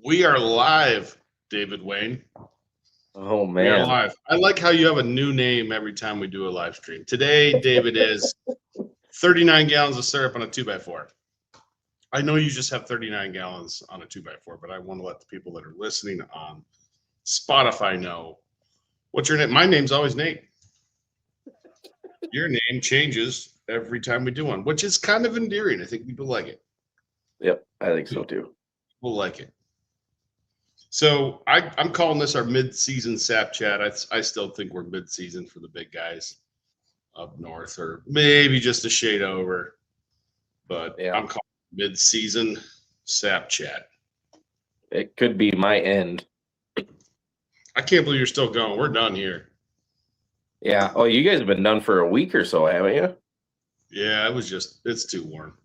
We are live, David Wayne. Oh, We are man. live. I like how you have a new name every time we do a live stream. Today, David is 39 gallons of syrup on a 2x4. I know you just have 39 gallons on a 2x4, but I want to let the people that are listening on Spotify know. What's your name? My name's always Nate. Your name changes every time we do one, which is kind of endearing. I think people like it. Yep, I think so too. People like it. So I'm calling this our mid-season SapChat. I still think we're mid-season for the big guys up north, or maybe just a shade over. But Yeah. I'm calling it mid-season SapChat. It could be my end. I can't believe you're still going. We're done here. Yeah. Oh, you guys have been done for a week or so, haven't you? Yeah, it's too warm.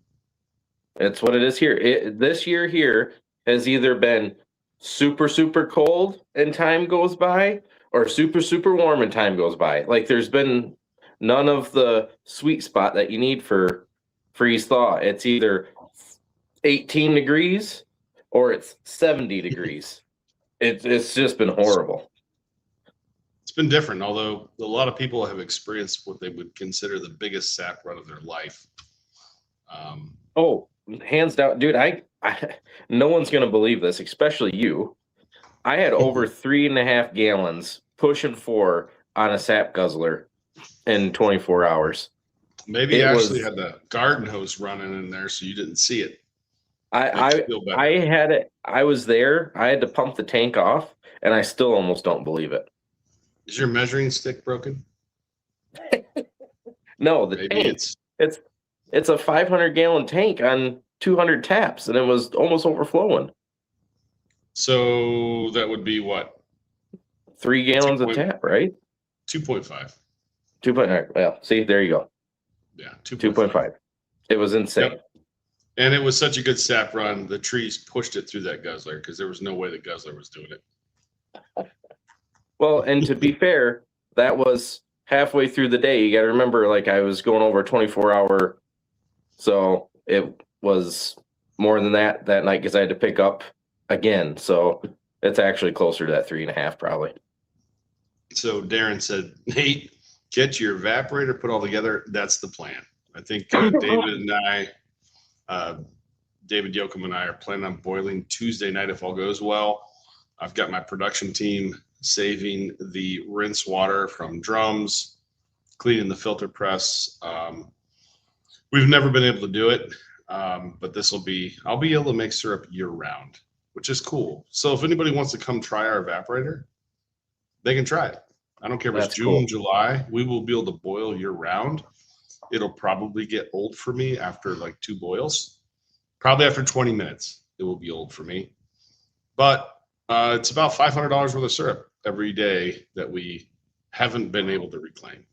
It's what it is here. This year here has either been super, super cold and time goes by, or super, super warm and time goes by. Like there's been none of the sweet spot that you need for freeze thaw. It's either 18 degrees or it's 70 degrees. It's just been horrible. It's been different, although a lot of people have experienced what they would consider the biggest sap run of their life. Oh, hands down, dude. I no one's gonna believe this, especially you. I had over 3.5 gallons, pushing 4 on a sap guzzler in 24 hours. Maybe you actually had the garden hose running in there, so you didn't see it. I had it. I was there. I had to pump the tank off, and I still almost don't believe it. Is your measuring stick broken? No, the Maybe tank. It's a 500-gallon tank on 200 taps, and it was almost overflowing. So that would be what? 3 gallons a tap, right? 2.5. 2.5. Well, see, there you go. Yeah, 2.5. It was insane. Yep. And it was such a good sap run. The trees pushed it through that guzzler because there was no way the guzzler was doing it. Well, and to be fair, that was halfway through the day. You got to remember, like I was going over a 24-hour, so it was more than that night because I had to pick up again. So it's actually closer to that 3.5 probably. So Darren said, Nate, get your evaporator put all together. That's the plan. I think David and I, David Yoakum and I are planning on boiling Tuesday night if all goes well. I've got my production team saving the rinse water from drums, cleaning the filter press. We've never been able to do it, but I'll be able to make syrup year round, which is cool. So if anybody wants to come try our evaporator, they can try it. I don't care if it's June, July. We will be able to boil year round. It'll probably get old for me after like 2 boils. Probably after 20 minutes, it will be old for me. But it's about $500 worth of syrup every day that we haven't been able to reclaim.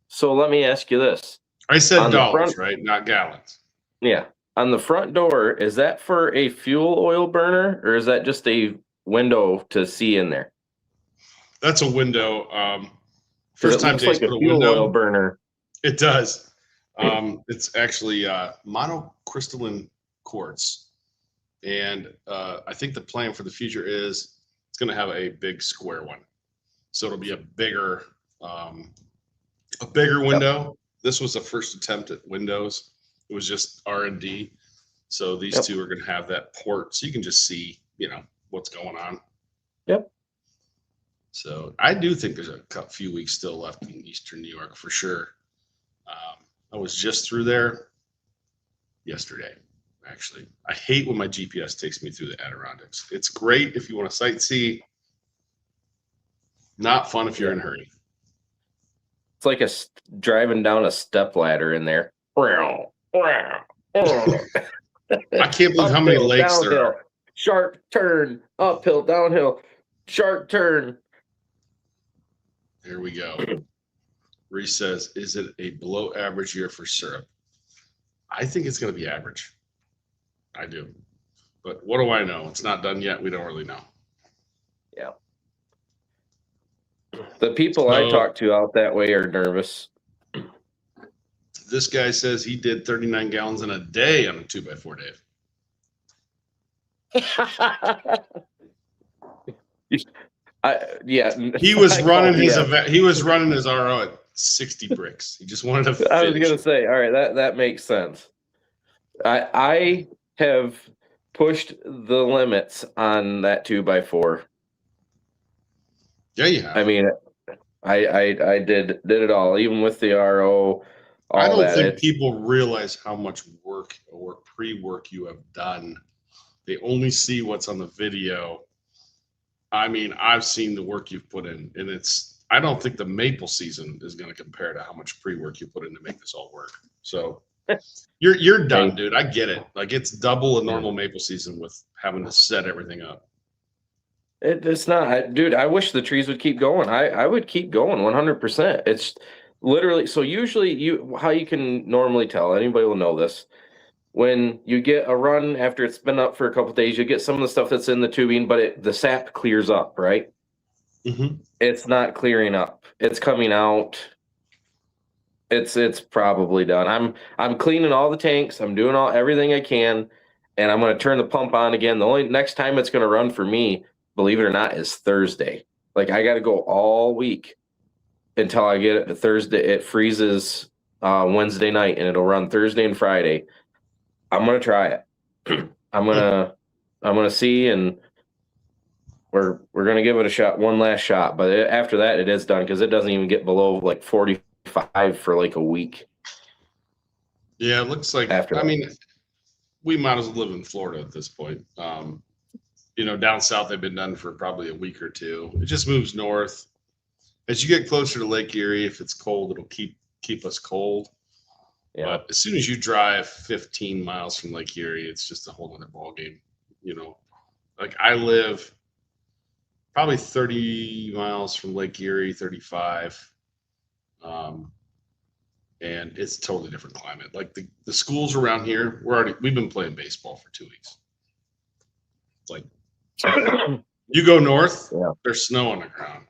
So let me ask you this. I said dollars, right? Not gallons. Yeah. On the front door, is that for a fuel oil burner or is that just a window to see in there? That's a window. First time Dave's put a fuel oil burner. It does. It's actually monocrystalline quartz. And I think the plan for the future is it's going to have a big square one. So it'll be a bigger window. Yep. This was the first attempt at windows. It was just R&D. So these two are going to have that port so you can just see, what's going on. Yep. So I do think there's a few weeks still left in Eastern New York for sure. I was just through there yesterday. Actually, I hate when my GPS takes me through the Adirondacks. It's great if you want to sightsee. Not fun if you're in a hurry. It's like driving down a step ladder in there. I can't believe how many lakes there are. Sharp turn, uphill, downhill, sharp turn. Here we go. Reese says, is it a below average year for syrup? I think it's going to be average. I do. But what do I know? It's not done yet. We don't really know. Yeah. The people I talk to out that way are nervous. This guy says he did 39 gallons in a day on a 2x4, Dave. Yeah. He was I running call his BS. event. He was running his RO at 60 bricks. He just wanted to I was finish gonna it. say, all right, that makes sense. I have pushed the limits on that 2x4. Yeah, you have. I mean, I did it all, even with the RO, I all don't that. think people realize how much work or pre-work you have done. They only see what's on the video. I mean, I've seen the work you've put in, and I don't think the maple season is going to compare to how much pre-work you put in to make this all work. So you're done, dude. I get it. Like, it's double a normal maple season with having to set everything up. It's not, dude. I wish the trees would keep going. I would keep going 100%. It's literally, so usually how you can normally tell, anybody will know this. When you get a run after it's been up for a couple of days, you get some of the stuff that's in the tubing, but the sap clears up, right? Mm-hmm. It's not clearing up. It's coming out. It's probably done. I'm cleaning all the tanks. I'm doing everything I can, and I'm going to turn the pump on again. The only next time it's going to run for me, believe it or not, is Thursday. Like, I got to go all week until I get it to Thursday. It freezes Wednesday night, and it'll run Thursday and Friday. I'm going to try it. I'm gonna see, and we're gonna give it a shot, one last shot. But after that, it is done because it doesn't even get below like 45 for like a week. Yeah, it looks like. After I that. mean, we might as well live in Florida at this point. Down south they've been done for probably a week or two. It just moves north. As you get closer to Lake Erie, if it's cold, it'll keep us cold. Yeah. But as soon as you drive 15 miles from Lake Erie, it's just a whole other ball game. Like, I live probably 30 miles from Lake Erie, 35. And it's a totally different climate. Like, the schools around here, we've been playing baseball for 2 weeks. It's like, you go north, there's snow on the ground.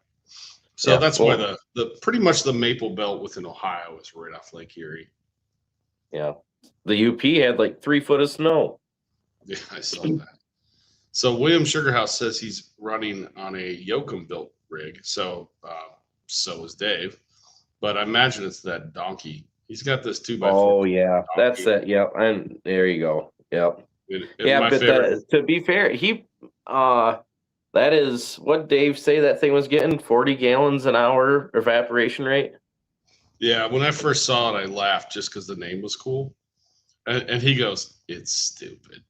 So that's why the pretty much the Maple Belt within Ohio is right off Lake Erie. Yeah. The UP had like 3 foot of snow. Yeah, I saw that. So William Sugarhouse says he's running on a Yoakum built rig. So is Dave. But I imagine it's that donkey. He's got this 2x4. Oh yeah, donkey. that's it. Yep, and there you go. Yep. Yeah, but to be fair, that is what Dave say that thing was getting, 40 gallons an hour evaporation rate. Yeah, when I first saw it, I laughed just because the name was cool. And he goes, "It's stupid."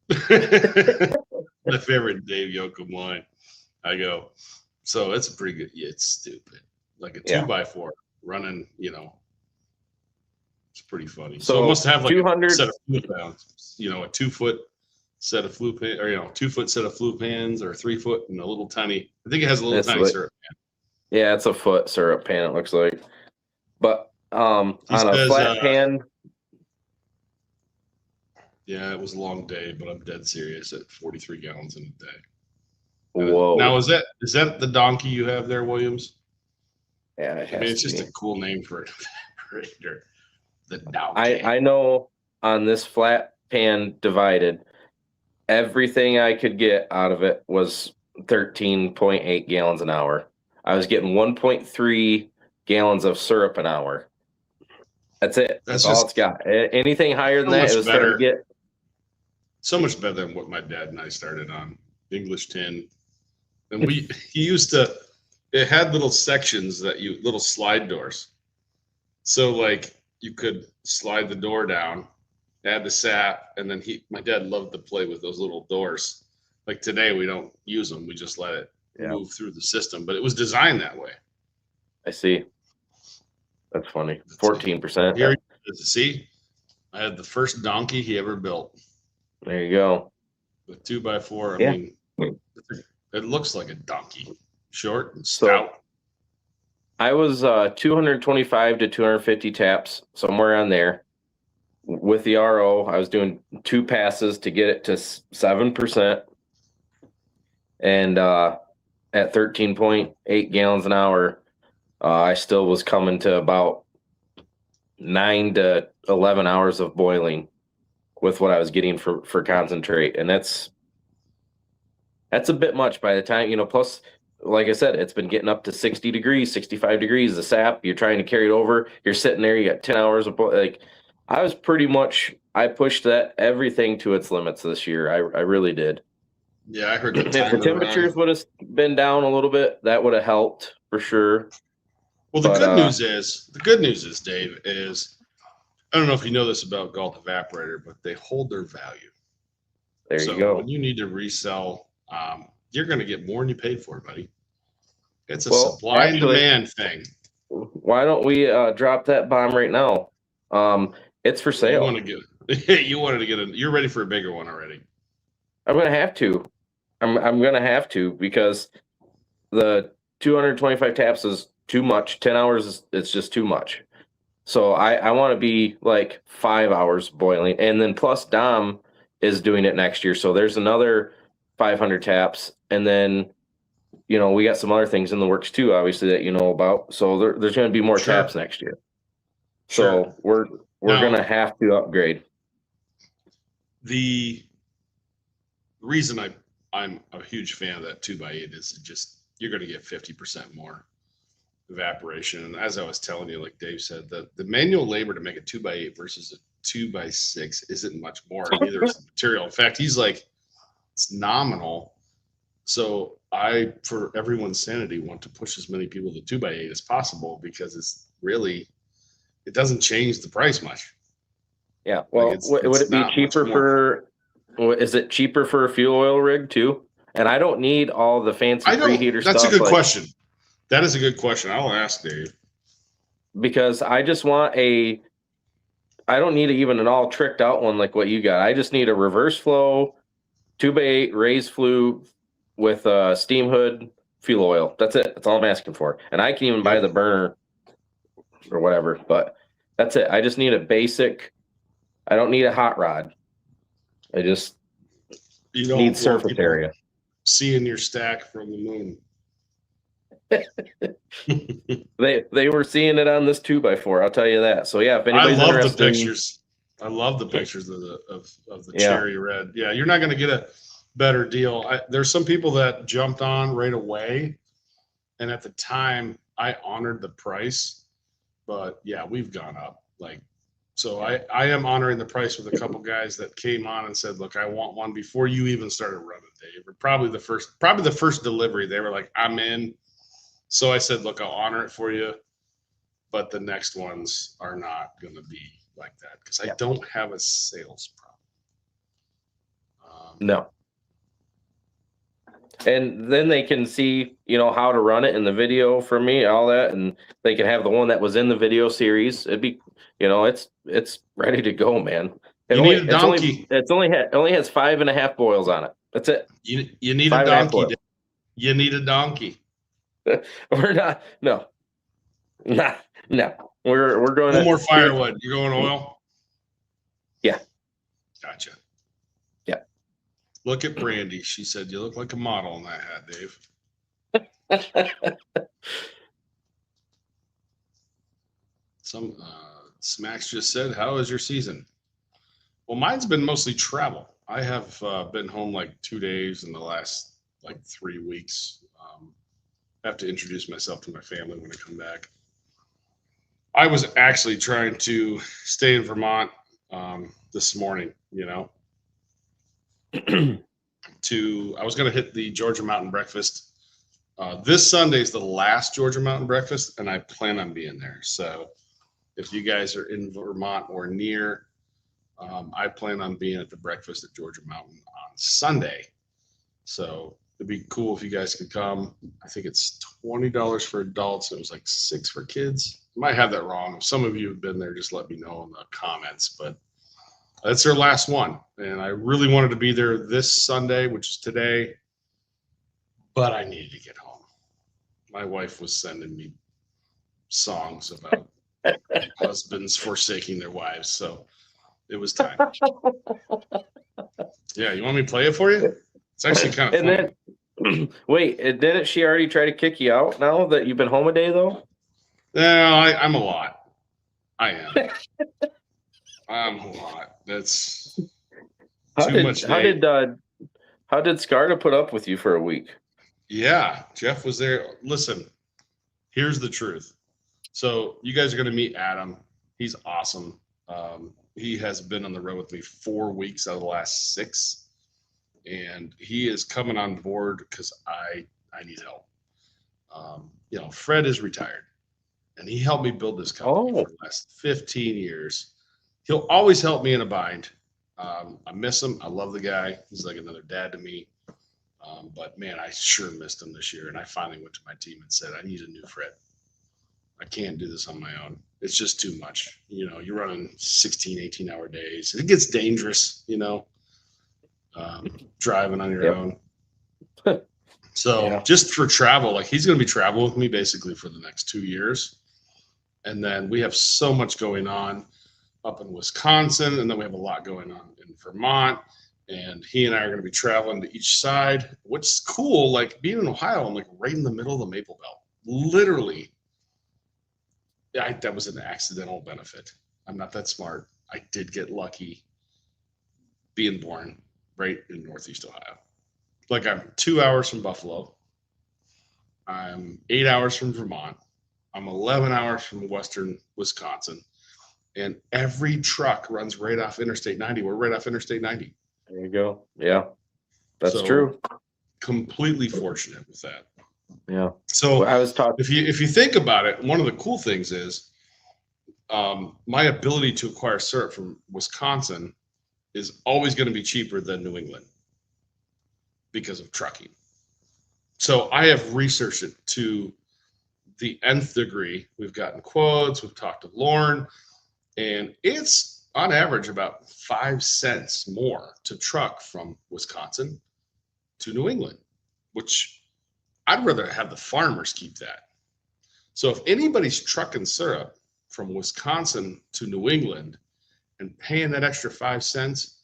My favorite Dave Yoakum line. I go, so it's a pretty good. Yeah, it's stupid. Like a 2x4 running. It's pretty funny. So it must have like 200 set of flue pans. A 2 foot set of flue pan, or 2 foot set of flue pans, or 3 foot and a little tiny. I think it has a little tiny syrup pan. Yeah, it's a foot syrup pan. It looks like, but on a flat pan. Yeah, it was a long day, but I'm dead serious at 43 gallons in a day. Whoa! Now is that the donkey you have there, Williams? Yeah, it's just a cool name for an evaporator. The donkey. I know on this flat pan divided, everything I could get out of it was 13.8 gallons an hour. I was getting 1.3 gallons of syrup an hour. That's it. That's all it's got. Anything higher than that, it was starting to get so much better than what my dad and I started on. English tin. And it had little sections little slide doors. So like you could slide the door down, add the sap, and then my dad loved to play with those little doors. Like today we don't use them. We just let it move through the system, but it was designed that way. I see. That's funny. 14%. Here, see, I had the first donkey he ever built. There you go. The 2x4. I mean, it looks like a donkey, short and stout. So I was 225 to 250 taps, somewhere on there. With the RO, I was doing 2 passes to get it to 7%. And at 13.8 gallons an hour, I still was coming to about 9 to 11 hours of boiling with what I was getting for concentrate. And that's That's a bit much by the time, plus, like I said, it's been getting up to 60 degrees, 65 degrees, the sap, you're trying to carry it over. You're sitting there, you got 10 hours of, I pushed everything to its limits this year. I really did. Yeah, I heard the If the timer temperatures run. would have been down a little bit, that would have helped for sure. Well, the good news is, Dave, is I don't know if you know this about Galt Evaporator, but they hold their value. There So you go. when you need to resell, you're going to get more than you paid for, buddy. It's a Well, supply and actually, demand thing. why don't we drop that bomb right now? It's for You sale. want to get, you're ready for a bigger one already. I'm gonna have to. I'm gonna have to because the 225 taps is too much. 10 hours it's just too much. So I want to be like 5 hours boiling, and then plus Dom is doing it next year. So there's another 500 taps, and then we got some other things in the works too, obviously that you know about. So there's going to be more Sure. taps next year. Sure. So we're going to have to upgrade. The reason I'm a huge fan of that 2x8 is just you're going to get 50% more evaporation. And as I was telling you, like Dave said, the manual labor to make a 2x8 versus a 2x6 isn't much more. Neither is the material. In fact, he's like, it's nominal. So I, for everyone's sanity, want to push as many people to 2x8 as possible because it doesn't change the price much. Yeah. Well, would it be cheaper for? Is it cheaper for a fuel oil rig too? And I don't need all the fancy preheater stuff. That's a good question. That is a good question. I'll ask Dave. Because I just want I don't need even an all tricked out one like what you got. I just need a reverse flow 2x8 raised flue with a steam hood fuel oil. That's it. That's all I'm asking for. And I can even buy the burner or whatever, but that's it. I just need a basic. I don't need a hot rod. I just need surface area. Seeing your stack from the moon. They were seeing it on this 2x4. I'll tell you that. So yeah, if anybody's interested, the pictures. I love the pictures of the cherry red. Yeah, you're not going to get a better deal. There's some people that jumped on right away, and at the time I honored the price, but yeah, we've gone up. So I am honoring the price with a couple guys that came on and said, "Look, I want one before you even started running, Dave." Or probably the first delivery. They were like, "I'm in." So I said, "Look, I'll honor it for you, but the next ones are not going to be like that because I don't have a sales problem." No. And then they can see, how to run it in the video from me, all that, and they can have the one that was in the video series. It'd be, it's ready to go, man. You need a donkey. It only has 5.5 boils on it. That's it. You need a donkey. You need a donkey. We're not. No. No. We're going. No more firewood. You're going oil. Yeah. Gotcha. Yeah. Look at Brandy. She said, "You look like a model in that hat, Dave." Smacks just said, "How is your season?" Well, mine's been mostly travel. I have been home like 2 days in the last 3 weeks. I have to introduce myself to my family when I come back. I was actually trying to stay in Vermont this morning, I was going to hit the Georgia Mountain Breakfast. This Sunday is the last Georgia Mountain Breakfast, and I plan on being there. So if you guys are in Vermont or near, I plan on being at the breakfast at Georgia Mountain on Sunday. So it'd be cool if you guys could come. I think it's $20 for adults. It was like $6 for kids. I might have that wrong. If some of you have been there, just let me know in the comments. But that's their last one. And I really wanted to be there this Sunday, which is today. But I needed to get home. My wife was sending me songs about husbands forsaking their wives. So it was time. Yeah, you want me to play it for you? It's actually kind of fun. Then, wait, didn't she already try to kick you out now that you've been home a day, though? No, I'm a lot. I am. I'm a lot. That's too much. How How did Scarta put up with you for a week? Yeah, Jeff was there. Listen, here's the truth. So you guys are going to meet Adam. He's awesome. He has been on the road with me 4 weeks out of the last 6, and he is coming on board because I need help. Fred is retired, and he helped me build this company for the last 15 years. He'll always help me in a bind. I miss him. I love the guy. He's like another dad to me. But man, I sure missed him this year. And I finally went to my team and said, I need a new Fred. I can't do this on my own. It's just too much. You're running 16, 18-hour days. It gets dangerous, driving on your own. So just for travel, like he's going to be traveling with me basically for the next 2 years. And then we have so much going on up in Wisconsin. And then we have a lot going on in Vermont. And he and I are going to be traveling to each side, which is cool. Like being in Ohio, I'm like right in the middle of the Maple Belt. Literally, that was an accidental benefit. I'm not that smart. I did get lucky being born right in Northeast Ohio. Like I'm 2 hours from Buffalo. I'm 8 hours from Vermont. I'm 11 hours from Western Wisconsin. And every truck runs right off Interstate 90. We're right off Interstate 90. There you go. Yeah, that's true. Completely fortunate with that. Yeah. So I was talking. If you think about it, one of the cool things is my ability to acquire syrup from Wisconsin is always going to be cheaper than New England because of trucking. So I have researched it to the nth degree. We've gotten quotes. We've talked to Lauren, and it's on average about 5 cents more to truck from Wisconsin to New England, which I'd rather have the farmers keep that. So if anybody's trucking syrup from Wisconsin to New England and paying that extra 5 cents,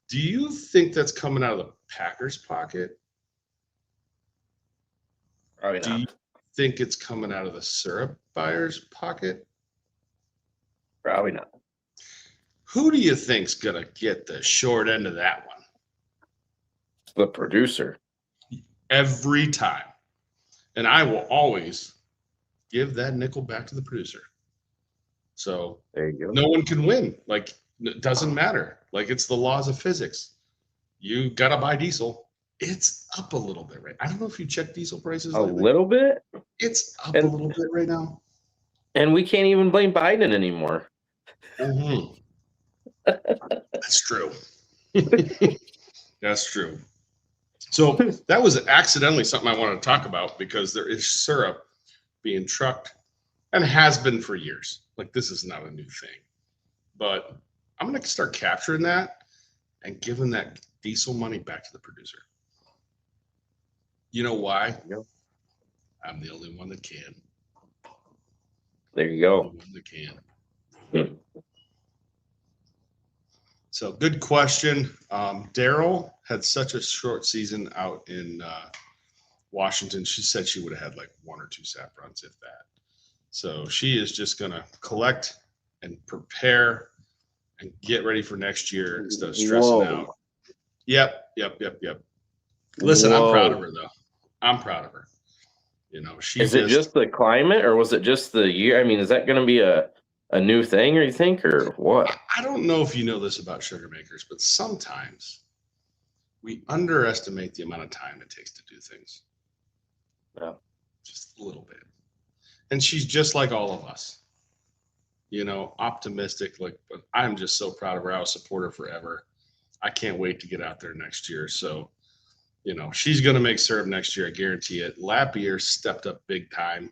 do you think that's coming out of the Packers' pocket? Probably not. Do you think it's coming out of the syrup buyer's pocket? Probably not. Who do you think's going to get the short end of that one? The producer. Every time. And I will always give that nickel back to the producer. So there you go. No one can win. Like, it doesn't matter. Like, it's the laws of physics. You got to buy diesel. It's up a little bit, right? I don't know if you check diesel prices. A little bit? It's up a little bit right now. And we can't even blame Biden anymore. Mm-hmm. That's true. That's true. So that was accidentally something I wanted to talk about because there is syrup being trucked and has been for years. Like, this is not a new thing. But I'm going to start capturing that and giving that diesel money back to the producer. You know why? Yep. I'm the only one that can. There you go. The only one that can. So good question. Daryl had such a short season out in Washington. She said she would have had like 1 or 2 sap runs, if that. So she is just going to collect and prepare and get ready for next year instead of stressing out. Yep. Listen, I'm proud of her, though. I'm proud of her. Is it just the climate, or was it just the year? I mean, is that going to be a new thing, or you think, or what? I don't know if you know this about sugar makers, but sometimes we underestimate the amount of time it takes to do things. Yeah. Just a little bit. And she's just like all of us, optimistic. But I'm just so proud of her. I will support her forever. I can't wait to get out there next year. So, she's going to make syrup next year. I guarantee it. Lapierre stepped up big time.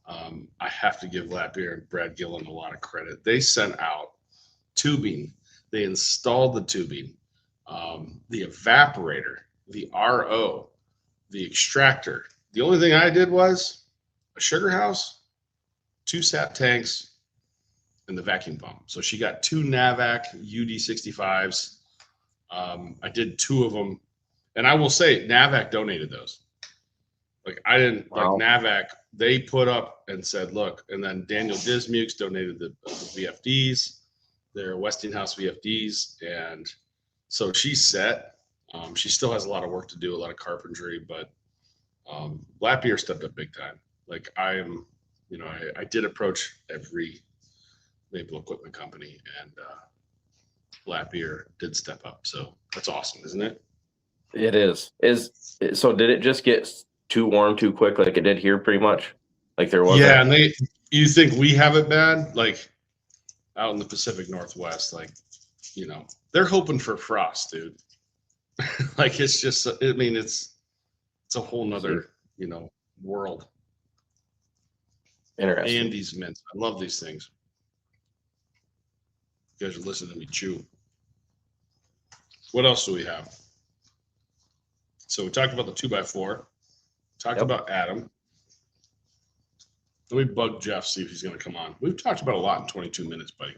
I have to give Lapierre and Brad Gillen a lot of credit. They sent out tubing. They installed the tubing, the evaporator, the RO, the extractor. The only thing I did was a sugar house, 2 sap tanks, and the vacuum pump. So she got 2 Navac UD65s. I did 2 of them. And I will say, Navac donated those. Like, I didn't, like Navac, they put up and said, look, and then Daniel Dismukes donated the VFDs, their Westinghouse VFDs. And so she's set. She still has a lot of work to do, a lot of carpentry, but Lapier stepped up big time. Like I did approach every maple equipment company, and Lapier did step up. So that's awesome, isn't it? It is. So did it just get too warm too quick like it did here pretty much? Like there was Yeah, and you think we have it bad? Like out in the Pacific Northwest, like, they're hoping for frost, dude. Like it's just, I mean, it's a whole nother, world. Interesting. Andes mints. I love these things. You guys are listening to me chew. What else do we have? So we talked about the 2x4. Talked about Adam. Let me bug Jeff, see if he's going to come on. We've talked about a lot in 22 minutes, buddy.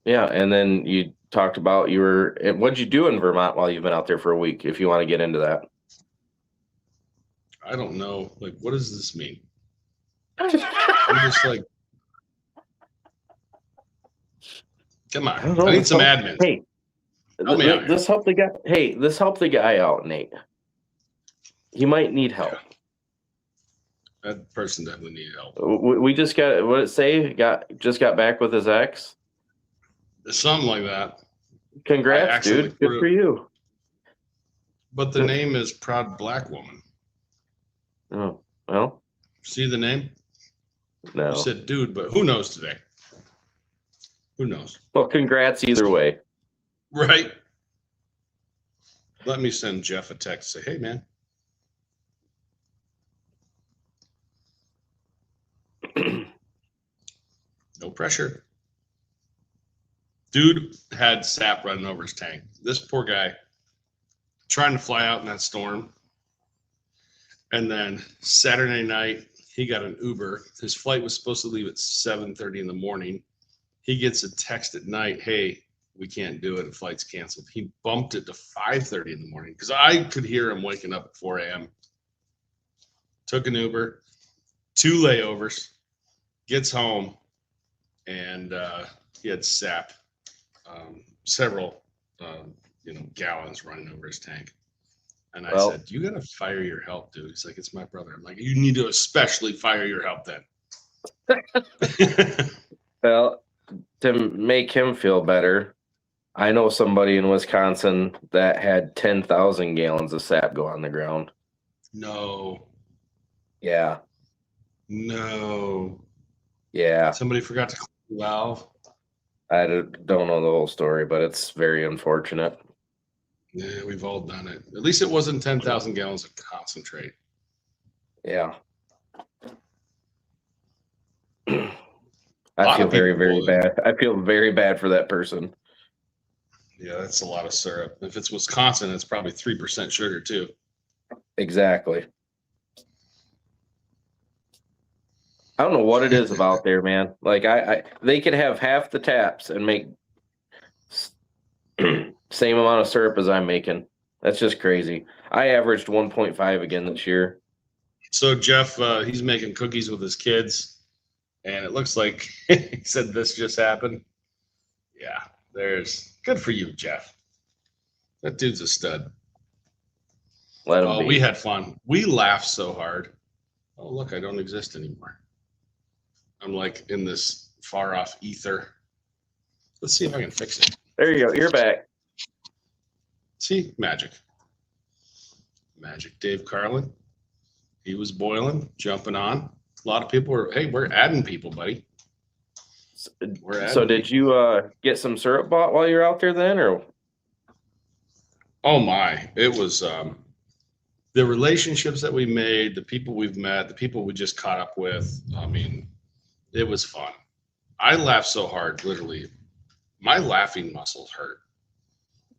Yeah, and then you talked about what'd you do in Vermont while you've been out there for a week, if you want to get into that? I don't know. Like, what does this mean? I'm just like, come on. I need some admin. Hey, this helped the guy. Hey, this helped the guy out, Nate. He might need help. Yeah. That person definitely needed help. We just got, what did it say? Just got back with his ex? Something like that. Congrats, dude. Good for you. But the name is Proud Black Woman. Oh, well. See the name? No. You said dude, but who knows today? Who knows? Well, congrats either way. Right? Let me send Jeff a text. Say, hey, man. No pressure. Dude had sap running over his tank. This poor guy trying to fly out in that storm. And then Saturday night, he got an Uber. His flight was supposed to leave at 7:30 in the morning. He gets a text at night, hey, we can't do it. The flight's canceled. He bumped it to 5:30 in the morning because I could hear him waking up at 4 a.m. Took an Uber, 2 layovers, gets home, and he had sap, several gallons running over his tank. And I said, you got to fire your help, dude. He's like, it's my brother. I'm like, you need to especially fire your help then. Well, to make him feel better, I know somebody in Wisconsin that had 10,000 gallons of sap go on the ground. No. Yeah. No. Yeah. Somebody forgot to close the valve. I don't know the whole story, but it's very unfortunate. Yeah, we've all done it. At least it wasn't 10,000 gallons of concentrate. Yeah. I feel very, very bad. I feel very bad for that person. Yeah, that's a lot of syrup. If it's Wisconsin, it's probably 3% sugar too. Exactly. I don't know what it is about there, man. Like they could have half the taps and make same amount of syrup as I'm making. That's just crazy. I averaged 1.5 again this year. So Jeff, he's making cookies with his kids, and it looks like he said this just happened. Yeah, there's good for you, Jeff. That dude's a stud. Let him be. We had fun. We laughed so hard. Oh, look, I don't exist anymore. I'm like in this far off ether. Let's see if I can fix it. There you go. You're back. See, magic. Dave Carlin. He was boiling, jumping on. A lot of people were, hey, we're adding people, buddy. So did you get some syrup bought while you're out there then, or? Oh my, it was the relationships that we made, the people we've met, the people we just caught up with. I mean, it was fun. I laughed so hard, literally. My laughing muscles hurt.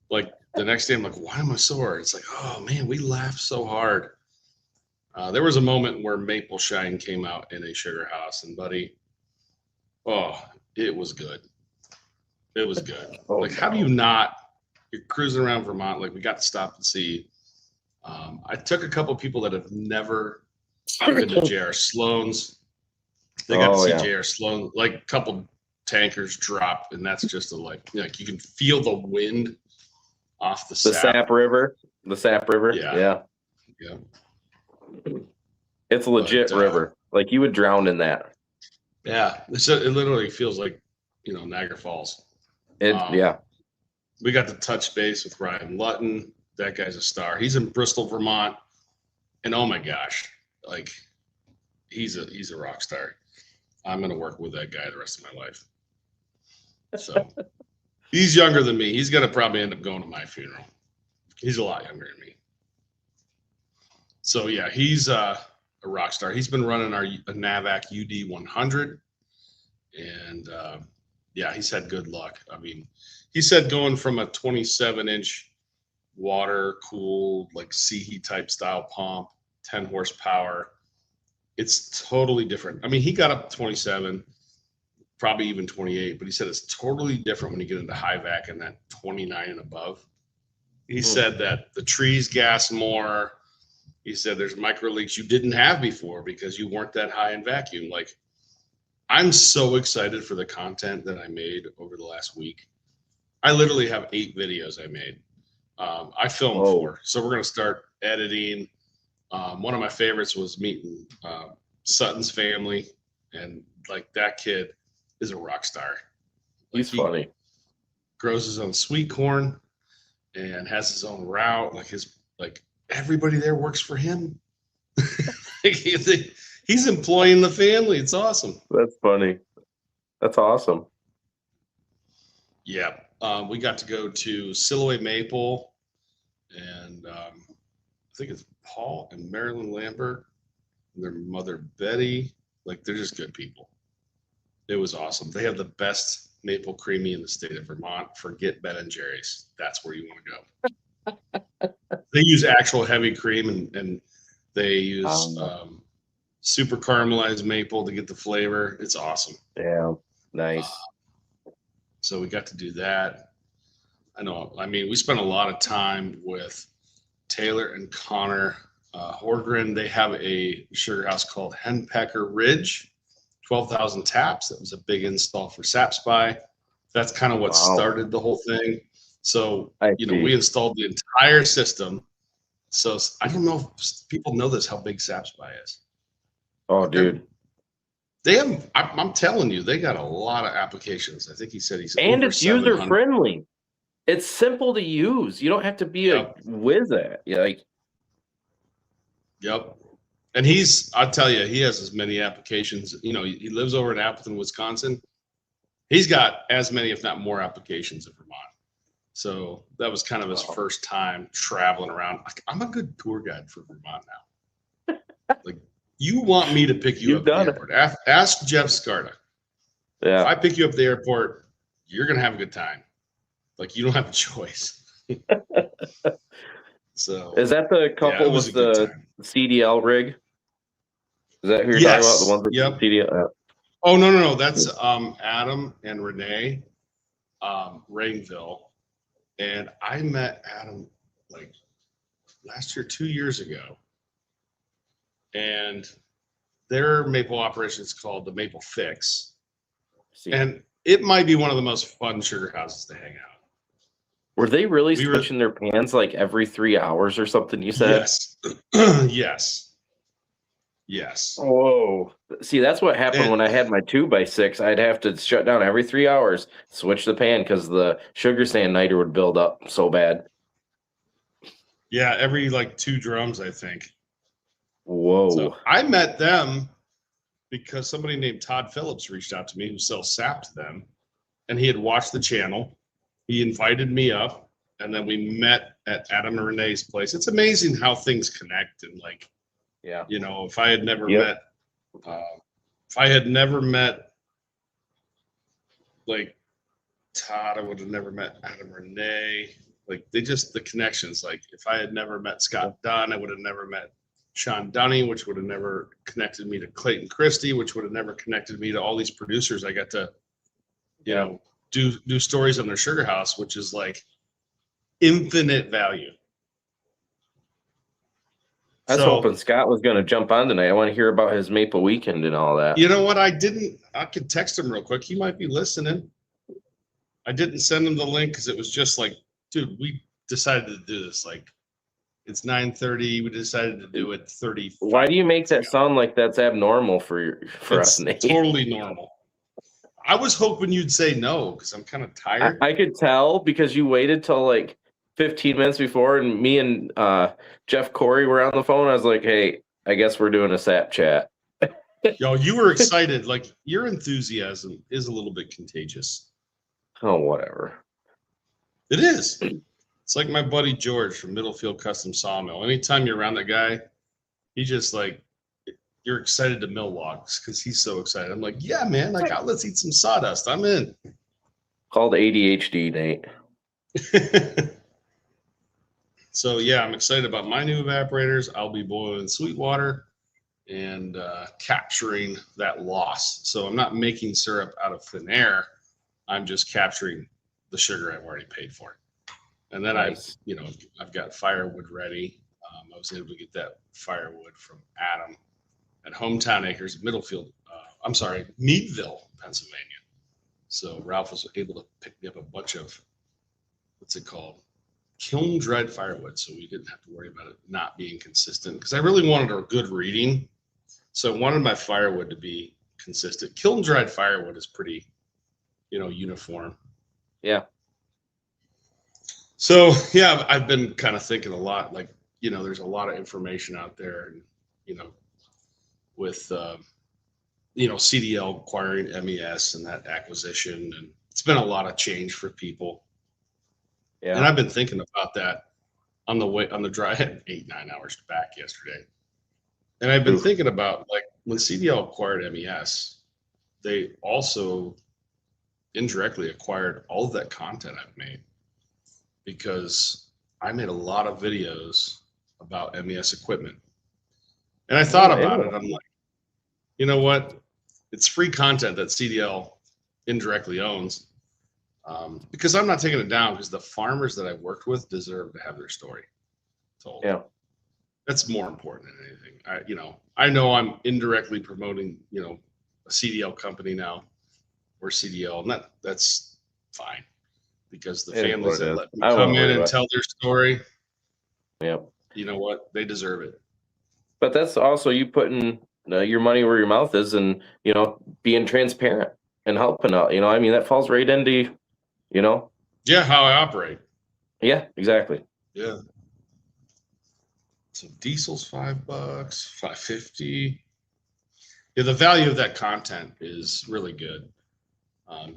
Like the next day, I'm like, why am I sore? It's like, oh man, we laughed so hard. There was a moment where Maple Shine came out in a sugar house, and buddy, oh, it was good. It was good. Like, how do you not? You're cruising around Vermont, like we got to stop and see. I took a couple of people that have never been to J.R. Sloan's. They got to see J.R. Sloan, like a couple tankers drop, and that's just you can feel the wind off the The Sap. Sap River. The Sap River. Yeah. Yeah. It's a legit river. Like you would drown in that. Yeah. It literally feels like, Niagara Falls. Yeah. We got to touch base with Ryan Lutton. That guy's a star. He's in Bristol, Vermont. And oh my gosh, like he's a rock star. I'm going to work with that guy the rest of my life. So he's younger than me. He's going to probably end up going to my funeral. He's a lot younger than me. So yeah, he's a rock star. He's been running our NAVAC UD 100, and yeah, he's had good luck. I mean, he said going from a 27-inch water cooled like sea heat type style pump, 10 horsepower, it's totally different. I mean, he got up to 27, probably even 28, but he said it's totally different when you get into high vac and that 29 and above. He said that the trees gas more. He said there's micro leaks you didn't have before because you weren't that high in vacuum. Like, I'm so excited for the content that I made over the last week. I literally have 8 videos I made. I filmed 4, so we're going to start editing. One of my favorites was meeting Sutton's family, and like that kid is a rock star. Like, he's funny. Grows his own sweet corn and has his own route. Like everybody there works for him. He's employing the family. It's awesome. That's funny. That's awesome. Yeah. We got to go to Siloé Maple, and I think it's Paul and Marilyn Lambert and their mother Betty. Like, they're just good people. It was awesome. They have the best maple creamy in the state of Vermont. Forget Ben and Jerry's. That's where you want to go. They use actual heavy cream, and they use super caramelized maple to get the flavor. It's awesome. Yeah, nice. So we got to do that. I mean, we spent a lot of time with Taylor and Connor Horgren. They have a sugar house called Henpecker Ridge, 12,000 taps. That was a big install for SapSpy. That's kind of what started the whole thing. So, we installed the entire system. So I don't know if people know this, how big SapSpy is. Oh, dude. They have, I'm telling you, they got a lot of applications. I think he said and it's user friendly. It's simple to use. You don't have to be a whiz at it. Yep. And I'll tell you, he has as many applications. He lives over in Appleton, Wisconsin. He's got as many, if not more, applications in Vermont. So that was kind of his first time traveling around. I'm a good tour guide for Vermont now. Like, you want me to pick you up at the airport? Ask Jeff Scarta. Yeah. If I pick you up at the airport, you're gonna have a good time. Like, you don't have a choice. So is that the couple with the CDL rig? Is that who you're talking about? The one with the CDL? Oh, no. That's Adam and Renee Rainville. And I met Adam like last year, 2 years ago. And their maple operation is called the Maple Fix. And it might be one of the most fun sugar houses to hang out. Were they really switching their pans like every 3 hours or something, you said? Yes. Yes. Whoa. See, that's what happened when I had my 2x6. I'd have to shut down every 3 hours, switch the pan because the sugar sand niter would build up so bad. Yeah, every like 2 drums, I think. Whoa. So I met them because somebody named Todd Phillips reached out to me who sells sap to them. And he had watched the channel. He invited me up, and then we met at Adam and Renee's place. It's amazing how things connect. And like, if I had never met like Todd, I would have never met Adam and Renee. Like, the connections. Like, if I had never met Scott Dunn, I would have never met Sean Dunning, which would have never connected me to Clayton Christie, which would have never connected me to all these producers I got to, do stories on their sugar house, which is like infinite value. I was hoping Scott was going to jump on tonight. I want to hear about his Maple Weekend and all that. You know what? I could text him real quick. He might be listening. I didn't send him the link because it was just like, dude, we decided to do this. Like, it's 9:30. We decided to do it 30. Why do you make that sound like that's abnormal for us, It's Nate? totally normal. I was hoping you'd say no because I'm kind of tired. I could tell because you waited till like 15 minutes before, and me and Jeff Corey were on the phone. I was like, "Hey, I guess we're doing a SapChat." Yo, you were excited. Like, your enthusiasm is a little bit contagious. Oh, whatever. It is. It's like my buddy George from Middlefield Custom Sawmill. Anytime you're around that guy, he just like, you're excited to mill logs because he's so excited. I'm like, yeah, man, like, let's eat some sawdust. I'm in. Called ADHD, Nate. So yeah, I'm excited about my new evaporators. I'll be boiling sweet water and capturing that loss. So I'm not making syrup out of thin air. I'm just capturing the sugar I've already paid for. And then Nice. I've got firewood ready. I was able to get that firewood from Adam at Hometown Acres, Meadville, Pennsylvania. So Ralph was able to pick me up a bunch of, what's it called? Kiln dried firewood. So we didn't have to worry about it not being consistent because I really wanted a good reading. So I wanted my firewood to be consistent. Kiln dried firewood is pretty, uniform. Yeah. So yeah, I've been kind of thinking a lot, like, there's a lot of information out there, and, with, CDL acquiring MES and that acquisition, and it's been a lot of change for people. Yeah. And I've been thinking about that on the drive. I had 8-9 hours back yesterday. And I've been thinking about, like, when CDL acquired MES, they also indirectly acquired all of that content I've made, because I made a lot of videos about MES equipment. And I thought about it. I'm like, you know what? It's free content that CDL indirectly owns, because I'm not taking it down, because the farmers that I worked with deserve to have their story told. Yeah. That's more important than anything. I know I'm indirectly promoting, a CDL company now, or CDL, and that's fine, because the families that let me come in and tell their story, you know what? They deserve it. But that's also you putting your money where your mouth is, and being transparent and helping out. That falls right into, Yeah, how I operate. Yeah, exactly. Yeah. So diesel's $5, $5.50. Yeah, the value of that content is really good.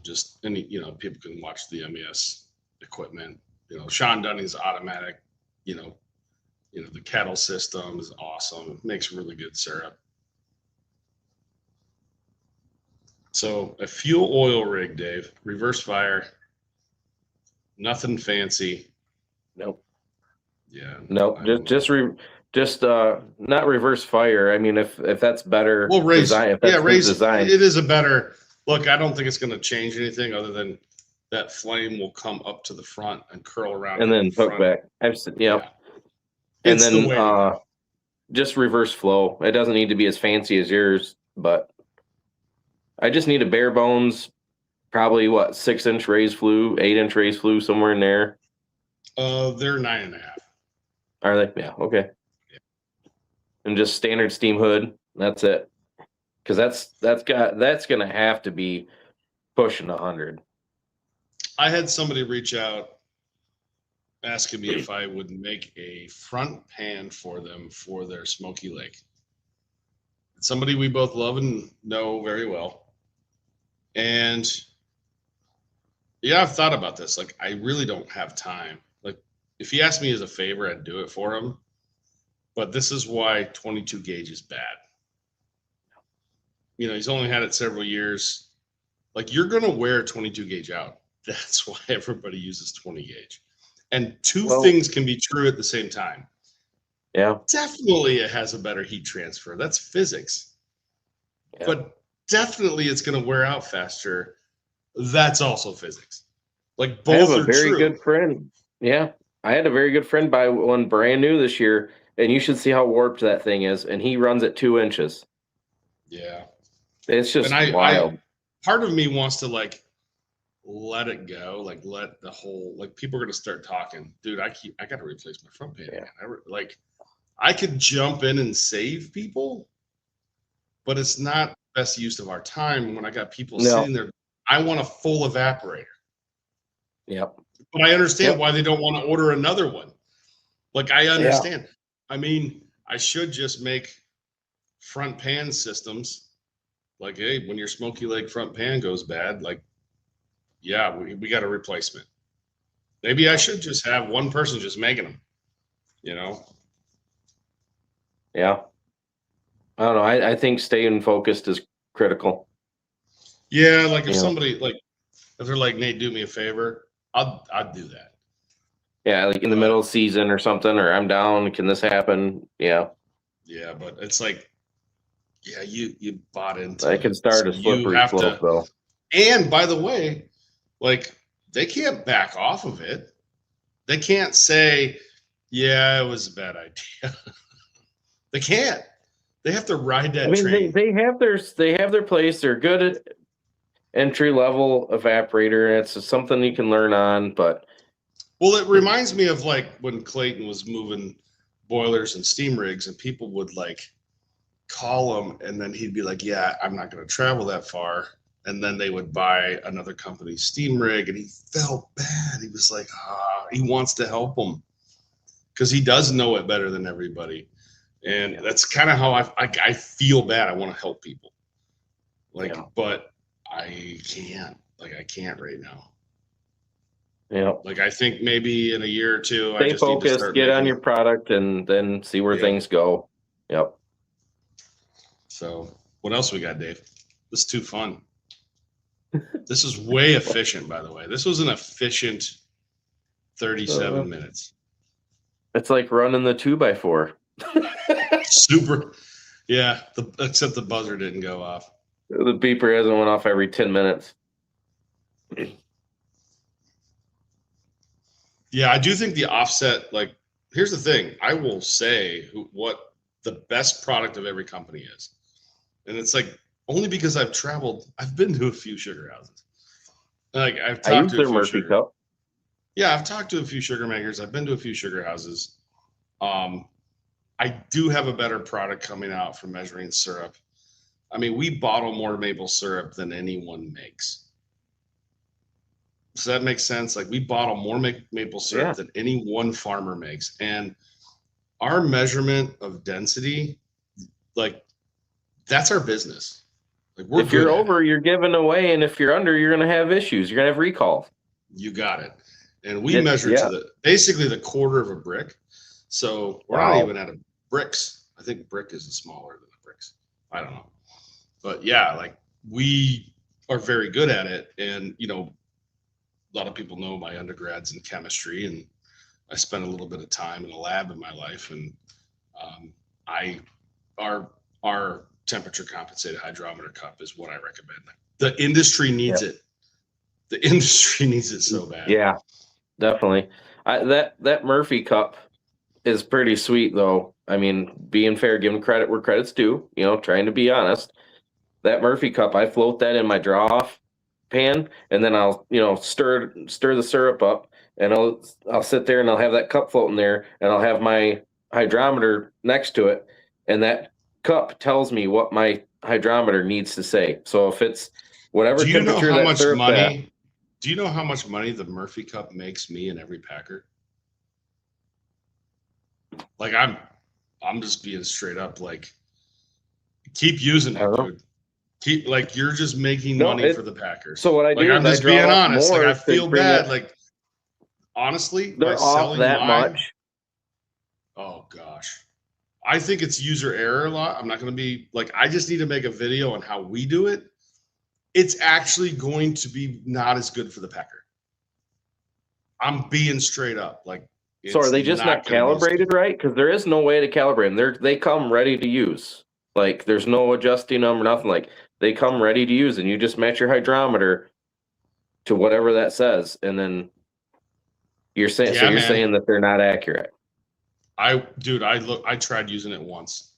Just any, people can watch the MES equipment. Sean Dunning's automatic. The kettle system is awesome. It makes really good syrup. So a fuel oil rig, Dave, reverse fire, nothing fancy. Nope. Yeah. Nope. Just not reverse fire. I mean, if that's better. Well, design. Design. It is a better look. I don't think it's going to change anything other than that flame will come up to the front and curl around and then hook back. Yeah. And it's then the way just reverse flow. It doesn't need to be as fancy as yours, but I just need a bare bones, probably 6-inch raised flue, 8-inch raised flue, somewhere in there. They're 9.5. Are they? Yeah. Okay. Yeah. And just standard steam hood. That's it. Because that's gonna have to be pushing 100. I had somebody reach out asking me if I would make a front pan for them for their Smoky Lake. It's somebody we both love and know very well. And yeah, I've thought about this. Like, I really don't have time. Like, if he asked me as a favor, I'd do it for him. But this is why 22 gauge is bad. He's only had it several years. Like, you're going to wear 22 gauge out. That's why everybody uses 20 gauge. And two things can be true at the same time. Yeah. Definitely it has a better heat transfer. That's physics. Yeah. But definitely it's going to wear out faster. That's also physics. Like, both are true. I have a very good friend. Yeah. I had a very good friend buy one brand new this year, and you should see how warped that thing is. And he runs at 2 inches. Yeah. It's just wild. Part of me wants to, like, let it go. Like let the whole, like people are gonna start talking. Dude, I got to replace my front pan. Yeah. Like I could jump in and save people, but it's not the best use of our time when I got people No. sitting there. I want a full evaporator. Yep. But I understand Yep. why they don't want to order another one. Like I understand. I mean, I should just make front pan systems. Like, hey, when your smoky leg front pan goes bad, like, yeah, we got a replacement. Maybe I should just have one person just making them, you know? Yeah. I don't know. I think staying focused is critical. Yeah, like if Yeah. somebody like if they're like, Nate, do me a favor, I'd do that. Yeah, like in the middle of season or something, or I'm down. Can this happen? Yeah. Yeah, but it's like, yeah, you bought into I can it. start So a you slippery have slope, to, though. and by the way, like they can't back off of it. They can't say, yeah, it was a bad idea. They can't. They have to ride that I mean, train. they have their place. They're good at entry level evaporator. It's just something you can learn on, but Well, it reminds me of like when Clayton was moving boilers and steam rigs, and people would like call him, and then he'd be like, "Yeah, I'm not going to travel that far." And then they would buy another company's steam rig, and he felt bad. He was like, he wants to help them because he does know it better than everybody, and that's kind of how I feel bad. I want to help people, like, but I can't. Like, I can't right now. yeah. Like, I think maybe in a year or two, I Stay just need to focused, start get on making. your product, and then see where Yep. things go. Yep. So, what else we got, Dave? This is too fun. This is way efficient, by the way. This was an efficient 37 minutes. It's like running the 2x4. Super. Yeah, except the buzzer didn't go off. The beeper hasn't went off every 10 minutes. Yeah, I do think the offset, like, here's the thing. I will say what the best product of every company is. And it's like, only because I've traveled, I've been to a few sugar houses. Like, I've I talked use to a their few Murphy sugar. cup. Yeah, I've talked to a few sugar makers. I've been to a few sugar houses. I do have a better product coming out for measuring syrup. I mean, we bottle more maple syrup than anyone makes. Does that make sense? Like we bottle more maple syrup than any one farmer makes. And our measurement of density, like that's our business. Like we're if you're good at over, it. you're giving away, and if you're under, you're going to have issues. You're going to have recalls. You got it. And we measure to basically the quarter of a brick. So we're not even at a bricks. I think brick is smaller than the bricks. I don't know. But yeah, like we are very good at it. And, you know, a lot of people know my undergrad's in chemistry, and I spent a little bit of time in a lab in my life. And our temperature compensated hydrometer cup is what I recommend. The industry needs it. The industry needs it so bad. Yeah, definitely. That Murphy cup is pretty sweet, though. I mean, being fair, giving credit where credit's due, you know, trying to be honest. That Murphy cup, I float that in my draw off pan, and then I'll, you know, stir the syrup up, and I'll sit there and I'll have that cup floating there, and I'll have my hydrometer next to it, and that cup tells me what my hydrometer needs to say. So if it's whatever temperature that syrup's at. Do you know how much money the Murphy cup makes me and every packer? Like I'm just being straight up. Like, keep using it, dude. Keep like you're just making money for the Packers. So what I do I'm is just being honest. Like I to feel bad. Like honestly, they're by selling that mine, much. Oh gosh, I think it's user error a lot. I'm not going to be like I just need to make a video on how we do it. It's actually going to be not as good for the Packer. I'm being straight up. Like, so are they just not calibrated right? Because there is no way to calibrate them. They come ready to use. Like there's no adjusting them or nothing. Like they come ready to use, and you just match your hydrometer to whatever that says, and then you're saying you're saying that they're not accurate. I tried using it once.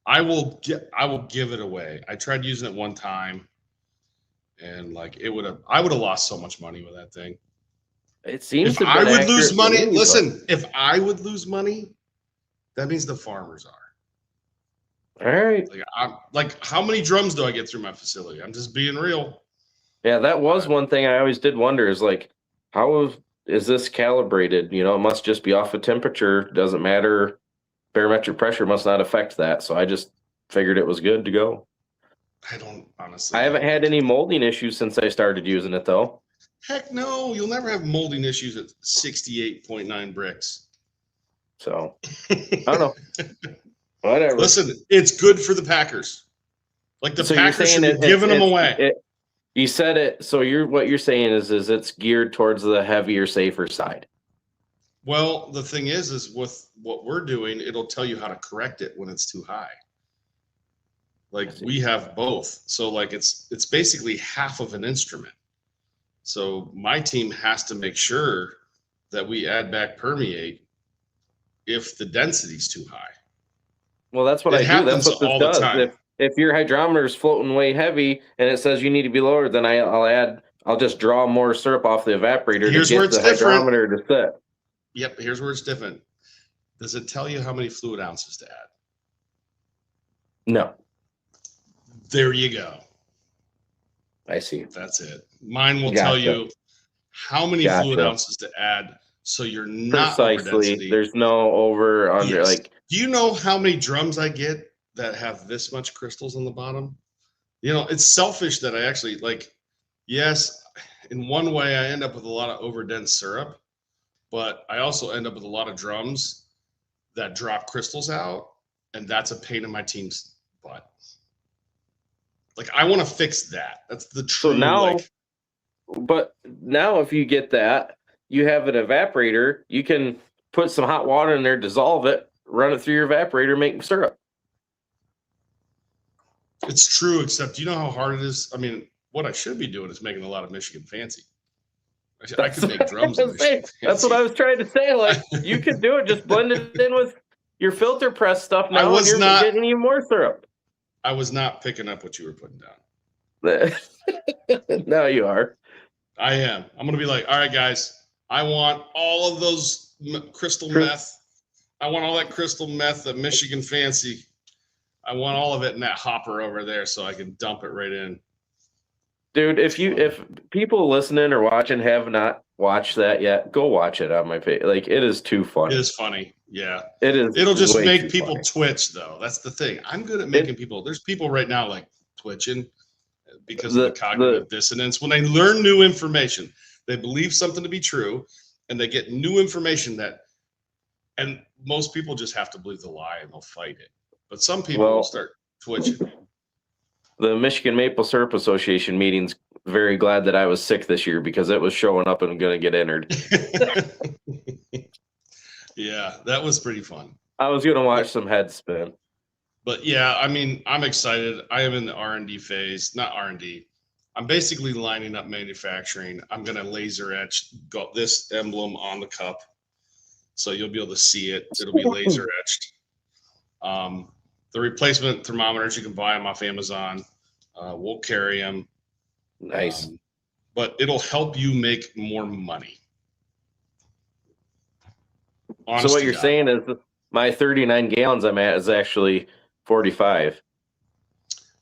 I will give it away. I tried using it one time. and like I would have lost so much money with that thing. It seems If to I have been would lose accurate for money, me, listen, if I would lose money, that means the farmers are. All right. Like, how many drums do I get through my facility? I'm just being real. Yeah, that was one thing I always did wonder is like, how is this calibrated? You know, it must just be off of temperature. Doesn't matter. Barometric pressure must not affect that. So I just figured it was good to go. I don't honestly. I haven't had any molding issues since I started using it though. Heck no, you'll never have molding issues at 68.9 bricks. So I don't know. Whatever. Listen, it's good for the Packers. Like the Packers should be giving them away. You said it. So what you're saying is it's geared towards the heavier, safer side. Well, the thing is with what we're doing, it'll tell you how to correct it when it's too high. Like we have both. So like it's basically half of an instrument. So my team has to make sure that we add back permeate if the density's too high. Well, that's what I do. That's what this does. If your hydrometer is floating way heavy and it says you need to be lower, then I'll just draw more syrup off the evaporator to get the hydrometer to set. Yep, here's where it's different. Does it tell you how many fluid ounces to add? No. There you go. I see. That's it. Mine will tell you how many fluid ounces to add, so you're not precisely. There's no over under. Yes. Like, do you know how many drums I get that have this much crystals on the bottom? You know, it's selfish that I actually like. Yes, in one way, I end up with a lot of overdense syrup, but I also end up with a lot of drums that drop crystals out, and that's a pain in my team's butt. Like, I want to fix that. That's the true. So now, but now if you get that, you have an evaporator. You can put some hot water in there, dissolve it, run it through your evaporator, make syrup. It's true, except you know how hard it is. I mean, what I should be doing is making a lot of Michigan Fancy. I could make drums. That's what I was trying to say. Like, you could do it. Just blend it in with your filter press stuff. Now and you're getting even more syrup. I was not picking up what you were putting down. Now you are. I am. I'm going to be like, all right, guys, I want all of those crystal meth. I want all that crystal meth, the Michigan Fancy. I want all of it in that hopper over there so I can dump it right in. Dude, if people listening or watching have not watched that yet, go watch it on my page. Like, it is too funny. It is funny. Yeah. It is. It'll just make people twitch, though. That's the thing. I'm good at making people. There's people right now like twitching because of the cognitive dissonance. When they learn new information, they believe something to be true, and they get new information and most people just have to believe the lie and they'll fight it. But some people will start twitching. The Michigan Maple Syrup Association meeting's very glad that I was sick this year because it was showing up and going to get entered. Yeah, that was pretty fun. I was going to watch some heads spin. But yeah, I mean, I'm excited. I am in the R&D phase, not R&D. I'm basically lining up manufacturing. I'm going to laser etch this emblem on the cup. So you'll be able to see it. It'll be laser etched. The replacement thermometers you can buy them off Amazon. We'll carry them. Nice. But it'll help you make more money. So what you're saying is my 39 gallons I'm at is actually 45.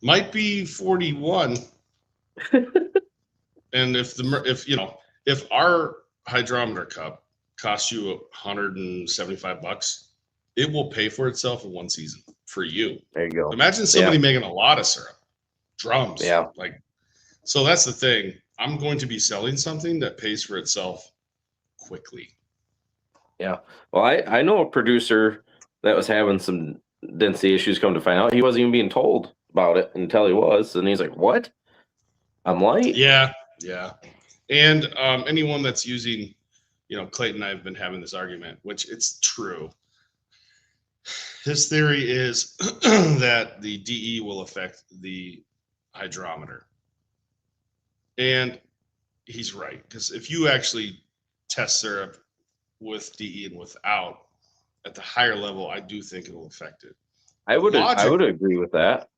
Might be 41. And if our hydrometer cup costs you $175, it will pay for itself in one season for you. There you go. Imagine somebody making a lot of syrup, drums. Yeah. So that's the thing. I'm going to be selling something that pays for itself quickly. Yeah. Well, I know a producer that was having some density issues. Come to find out, he wasn't even being told about it until he was, and he's like, "What? I'm light." Yeah. And anyone that's using, Clayton and I have been having this argument, which it's true. His theory is that the DE will affect the hydrometer, and he's right, because if you actually test syrup with DE and without at the higher level, I do think it'll affect it. I would agree with that.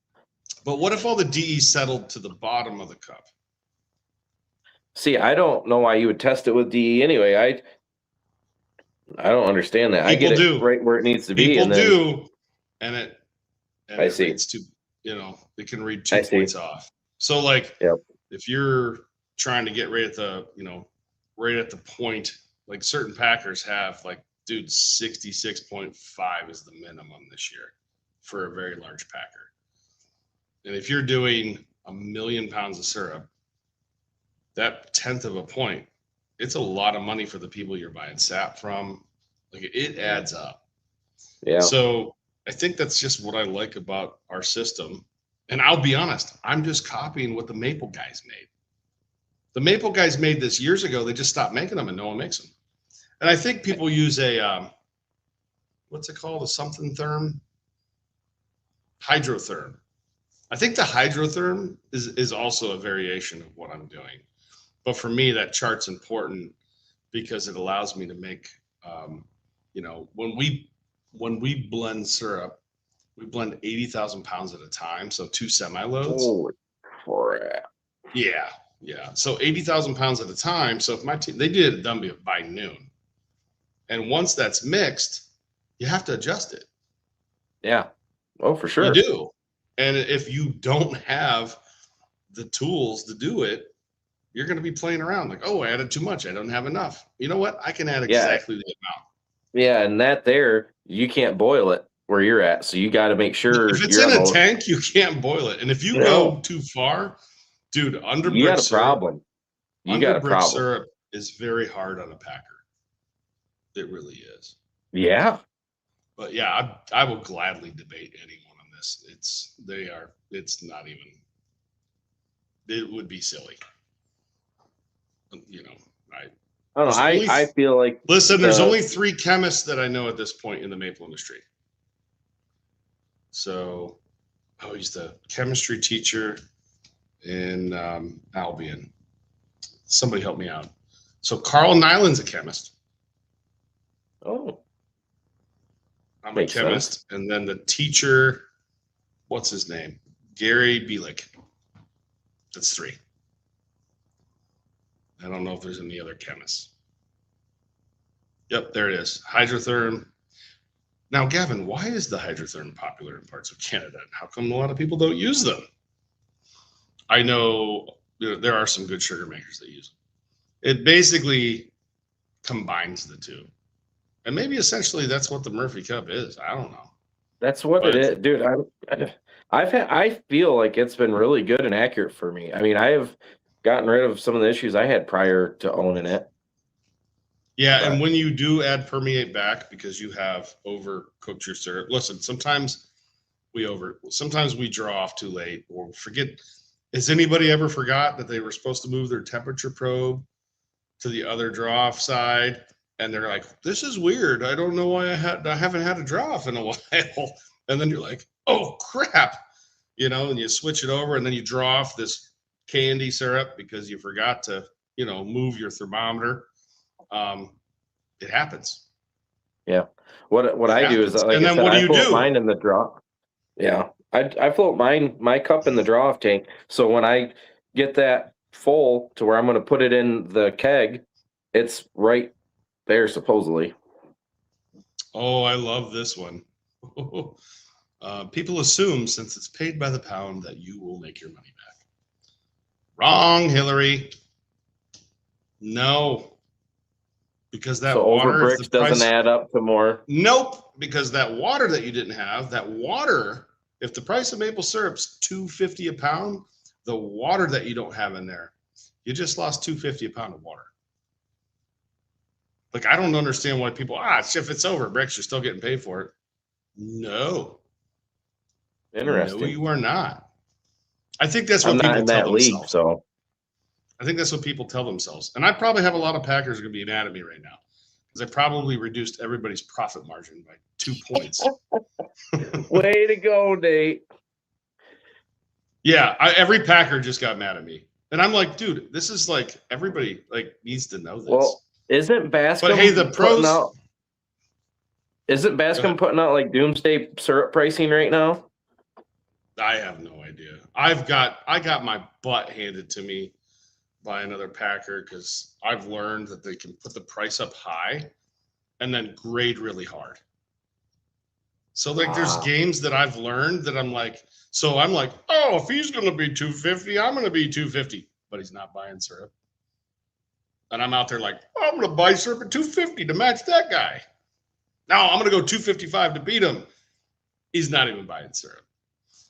But what if all the DE settled to the bottom of the cup? See, I don't know why you would test it with DE anyway. I don't understand that. I get People it do. right where it needs to be, People and then do, and it I see. reads two. It can read I 2 see. points off. So like, Yep. if you're trying to get right at the right at the point, like certain Packers have, like, dude, 66.5 is the minimum this year for a very large Packer. And if you're doing 1,000,000 pounds of syrup, that tenth of a point, it's a lot of money for the people you're buying sap from. Like, it adds up. Yeah. So I think that's just what I like about our system. And I'll be honest, I'm just copying what the Maple guys made. The Maple guys made this years ago. They just stopped making them, and no one makes them. And I think people use a what's it called? A something therm? Hydrotherm. I think the hydrotherm is also a variation of what I'm doing. But for me, that chart's important because it allows me to make, when we blend syrup, we blend 80,000 pounds at a time. So 2 semi-loads. Holy crap. Yeah. So 80,000 pounds at a time. So if my team, they did it done by noon. And once that's mixed, you have to adjust it. Yeah. Oh, for sure. You do. And if you don't have the tools to do it, you're going to be playing around like, oh, I added too much. I don't have enough. You know what? I can add exactly the amount. Yeah, and that there, you can't boil it where you're at. So you got to make sure if it's in a tank, you can't boil it. And if you go too far, dude, you got a problem. You got a problem. Syrup is very hard on a Packer. It really is. Yeah. But yeah, I will gladly debate anyone on this. It's not even, it would be silly. I don't know. I feel like, listen, there's only 3 chemists that I know at this point in the maple industry. So, he's the chemistry teacher in Albion. Somebody help me out. So Carl Nyland's a chemist. Oh. I'm a chemist. And then the teacher, what's his name? Gary Bielick. That's 3. I don't know if there's any other chemists. Yep, there it is. Hydrotherm. Now, Gavin, why is the hydrotherm popular in parts of Canada? And how come a lot of people don't use them? I know there are some good sugar makers that use them. It basically combines the two. And maybe essentially that's what the Murphy Cup is. I don't know. That's what it is, dude. I feel like it's been really good and accurate for me. I mean, I have gotten rid of some of the issues I had prior to owning it. Yeah, and when you do add permeate back because you have overcooked your syrup, listen, sometimes we draw off too late or forget. Has anybody ever forgot that they were supposed to move their temperature probe to the other draw off side? And they're like, this is weird. I don't know why I haven't had a draw off in a while. And then you're like, oh crap, and you switch it over and then you draw off this candy syrup because you forgot to, move your thermometer. It happens. Yeah. What I do is, like, and then what do you do? Mine in the draw. Yeah. I float my cup in the draw off tank. So when I get that full to where I'm going to put it in the keg, it's right there supposedly. Oh, I love this one. People assume since it's paid by the pound that you will make your money back. Wrong, Hillary. No. Because that water, over bricks doesn't add up to more. Nope. Because that water that you didn't have, if the price of maple syrup's $2.50 a pound, the water that you don't have in there, you just lost $2.50 a pound of water. Like, I don't understand why people, if it's over bricks, you're still getting paid for it. No. Interesting. No, you are not. I think that's what people tell themselves. So I think that's what people tell themselves. And I probably have a lot of Packers going to be mad at me right now because I probably reduced everybody's profit margin by 2 points. Way to go, Nate. Yeah, every Packer just got mad at me. And I'm like, dude, this is like, everybody needs to know this. Well, isn't Bascom putting out like doomsday syrup pricing right now? I have no idea. I got my butt handed to me buy another Packer because I've learned that they can put the price up high and then grade really hard. So like there's games that I've learned that I'm like, oh, if he's going to be 250, I'm going to be 250, but he's not buying syrup. And I'm out there like, oh, I'm going to buy syrup at 250 to match that guy. Now I'm going to go 255 to beat him. He's not even buying syrup.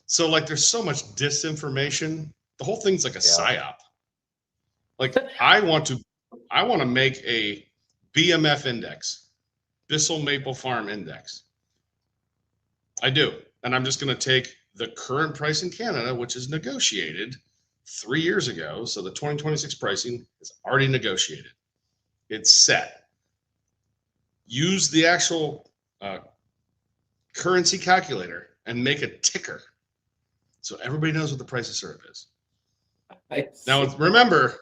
So like there's so much disinformation. The whole thing's like a psyop. Like I want to make a BMF index, Bissell Maple Farm index. I do. And I'm just going to take the current price in Canada, which is negotiated 3 years ago. So the 2026 pricing is already negotiated. It's set. Use the actual currency calculator and make a ticker so everybody knows what the price of syrup is. Now, remember,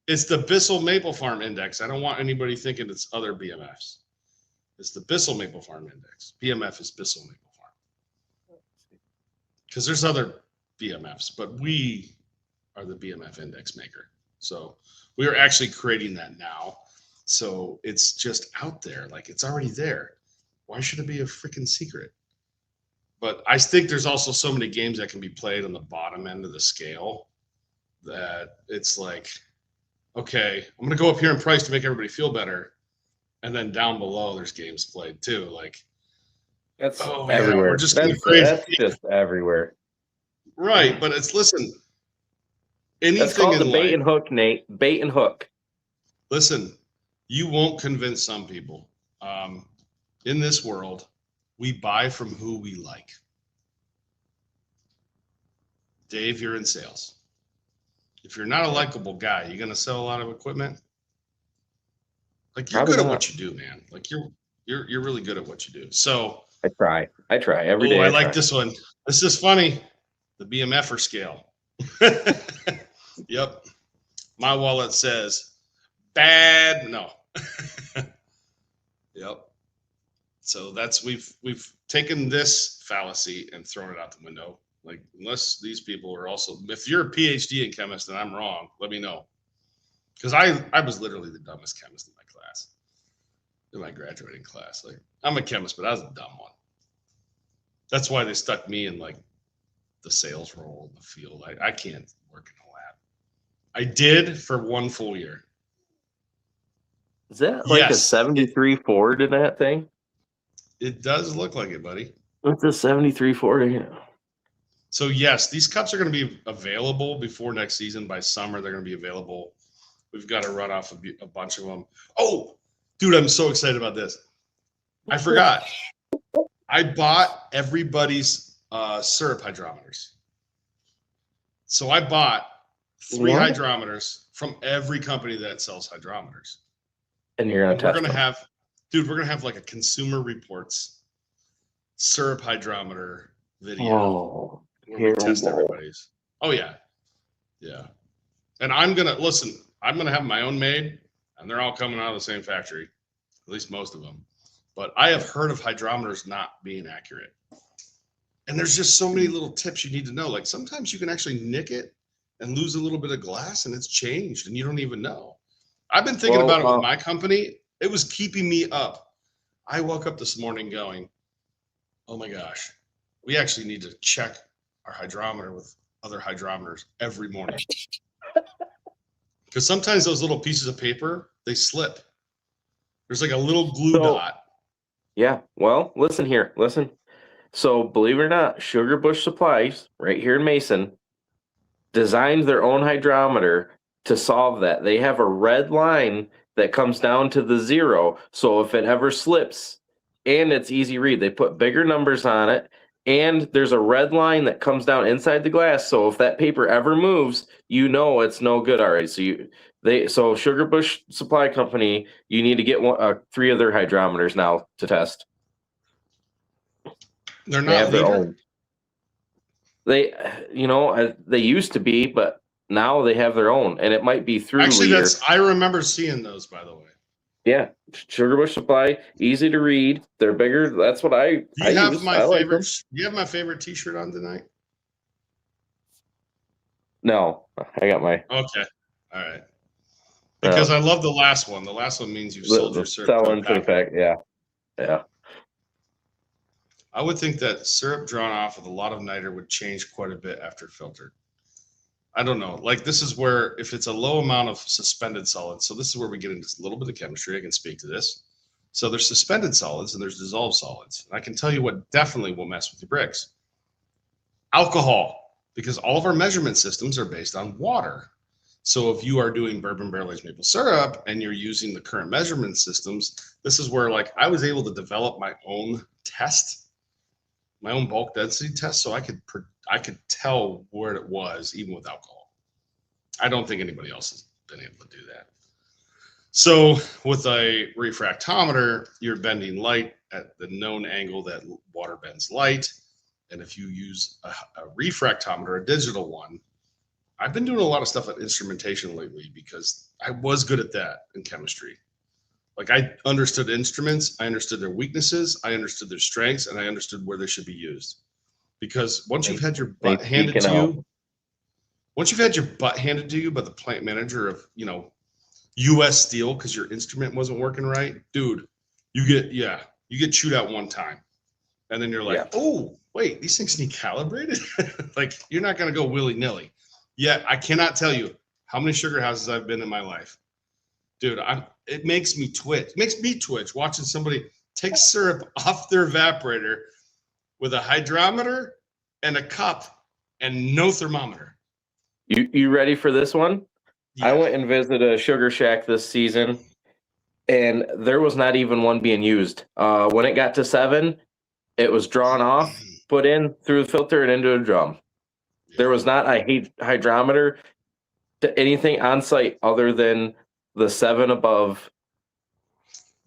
it's the Bissell Maple Farm Index. I don't want anybody thinking it's other BMFs. It's the Bissell Maple Farm Index. BMF is Bissell Maple Farm. Because there's other BMFs, but we are the BMF index maker. So we are actually creating that now. So it's just out there. Like it's already there. Why should it be a freaking secret? But I think there's also so many games that can be played on the bottom end of the scale that it's like, okay, I'm going to go up here in price to make everybody feel better. And then down below, there's games played too. Like, that's everywhere. We're just that's just everywhere. Right. But listen, anything that's called in the bait and hook, Nate. Bait and hook. Listen, you won't convince some people. In this world, we buy from who we like. Dave, you're in sales. If you're not a likable guy, you're going to sell a lot of equipment. Like you're good at what you do, man. Like you're really good at what you do. So I try every day. I like this one. This is funny. The BMFer scale. Yep. My wallet says bad. No. Yep. So that's we've taken this fallacy and thrown it out the window. Like unless these people are also, if you're a PhD in chemist and I'm wrong, let me know. Because I was literally the dumbest chemist in my class, in my graduating class. Like I'm a chemist, but I was a dumb one. That's why they stuck me in like the sales role in the field. I can't work in a lab. I did for 1 full year. Is that like a 73 Ford in that thing? It does look like it, buddy. What's a 73 Ford? Yeah. So yes, these cups are going to be available before next season. By summer, they're going to be available. We've got to run off a bunch of them. Oh, dude, I'm so excited about this. I forgot. I bought everybody's syrup hydrometers. So I bought 3 hydrometers from every company that sells hydrometers. And you're going to test them. We're going to have like a Consumer Reports syrup hydrometer video where we test everybody's. Oh, yeah. Yeah. And I'm going to have my own made, and they're all coming out of the same factory, at least most of them. But I have heard of hydrometers not being accurate. And there's just so many little tips you need to know. Like sometimes you can actually nick it and lose a little bit of glass and it's changed and you don't even know. I've been thinking about it with my company. It was keeping me up. I woke up this morning going, oh my gosh, we actually need to check our hydrometer with other hydrometers every morning. Because sometimes those little pieces of paper, they slip. There's like a little glue dot. Yeah. Well, listen here. Listen. So believe it or not, Sugar Bush Supplies right here in Mason designed their own hydrometer to solve that. They have a red line that comes down to the 0. So if it ever slips, and it's easy read, they put bigger numbers on it, and there's a red line that comes down inside the glass. So if that paper ever moves, you know it's no good already. So Sugar Bush Supply Company, you need to get 3 of their hydrometers now to test. They're not their own. They used to be, but now they have their own, and it might be through. Actually, I remember seeing those, by the way. Yeah, Sugar Bush Supply, easy to read. They're bigger. That's what I use. My favorite. Do you have my favorite T-shirt on tonight? No, I got my. Okay, all right. Because I love the last one. The last one means you've sold your syrup to a selling to the packer. fact, yeah. I would think that syrup drawn off with a lot of niter would change quite a bit after filtered. I don't know. Like this is where if it's a low amount of suspended solids, so this is where we get into a little bit of chemistry. I can speak to this. So there's suspended solids and there's dissolved solids. And I can tell you what definitely will mess with your bricks. Alcohol, because all of our measurement systems are based on water. So if you are doing bourbon barrel aged maple syrup and you're using the current measurement systems, this is where like I was able to develop my own test, my own bulk density test, so I could tell where it was even with alcohol. I don't think anybody else has been able to do that. So with a refractometer, you're bending light at the known angle that water bends light. And if you use a refractometer, a digital one, I've been doing a lot of stuff at instrumentation lately because I was good at that in chemistry. Like I understood instruments, I understood their weaknesses, I understood their strengths, and I understood where they should be used. Because once you've had your butt handed to you, once you've had your butt handed to you by the plant manager of, US Steel because your instrument wasn't working right, dude, you get chewed out one time. And then you're like, oh, wait, these things need calibrated? Like, you're not going to go willy-nilly. Yet, I cannot tell you how many sugar houses I've been in my life. Dude, it makes me twitch. It makes me twitch watching somebody take syrup off their evaporator with a hydrometer and a cup and no thermometer. You ready for this one? Yeah. I went and visited a sugar shack this season, and there was not even one being used. When it got to 7, it was drawn off, put in through the filter and into a drum. Yeah. There was not a hydrometer to anything on site other than the 7 above.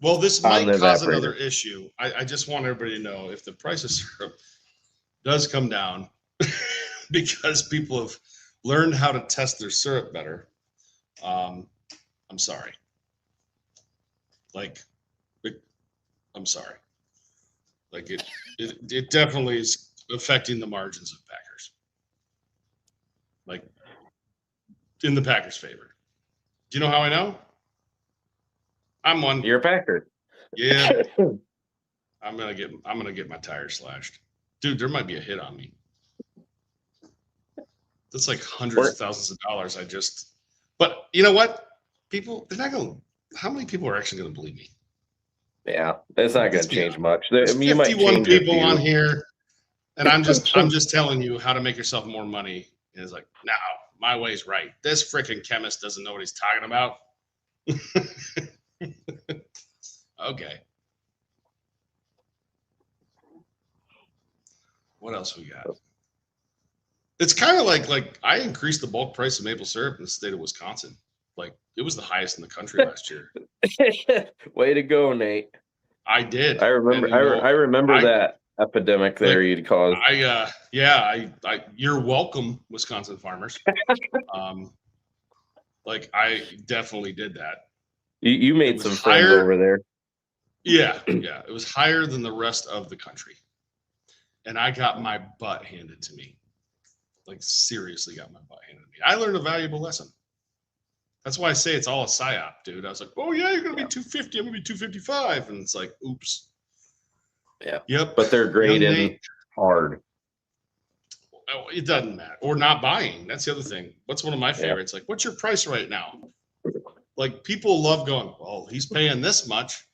Well, this might cause another issue. I just want everybody to know if the price of syrup does come down because people have learned how to test their syrup better. I'm sorry. I'm sorry. Like it definitely is affecting the margins of Packers. Like in the Packers' favor. Do you know how I know? I'm one. You're a Packer. Yeah. I'm gonna get my tires slashed. Dude, there might be a hit on me. That's like hundreds of thousands of dollars. But you know what? People, how many people are actually gonna believe me? Yeah, it's not gonna change much. There's 51 people on here, and I'm just telling you how to make yourself more money. And it's like, no, my way's right. This freaking chemist doesn't know what he's talking about. Okay. What else we got? It's kind of like I increased the bulk price of maple syrup in the state of Wisconsin. Like it was the highest in the country last year. Way to go, Nate. I did. I remember. I remember that epidemic there you'd caused. You're welcome, Wisconsin farmers. I definitely did that. You made some friends over there. Yeah. It was higher than the rest of the country. And I got my butt handed to me. Like seriously got my butt handed to me. I learned a valuable lesson. That's why I say it's all a psyop, dude. I was like, oh yeah, you're gonna be 250, I'm gonna be 255. And it's like, oops. Yeah. Yep. But they're graded hard. It doesn't matter. Or not buying. That's the other thing. What's one of my favorites? Like, what's your price right now? Like people love going, well, he's paying this much.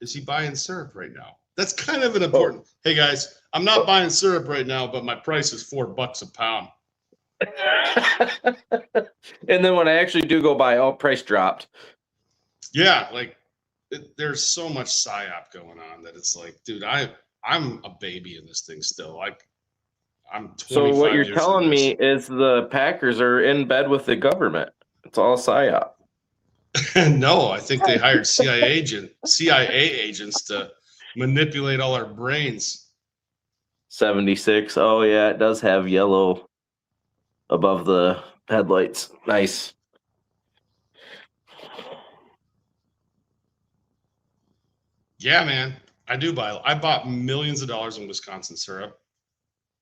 Is he buying syrup right now? That's kind of an important. Hey guys, I'm not buying syrup right now, but my price is $4 a pound. And then when I actually do go buy, price dropped. Yeah, there's so much psyop going on that it's like, dude, I'm a baby in this thing still. Like I'm 25 So what you're years telling me is the Packers are in bed with the government. It's all psyop. No, I think they hired CIA agents to manipulate all our brains. 76. Oh yeah, it does have yellow above the headlights. Nice. Yeah, man. I bought millions of dollars in Wisconsin syrup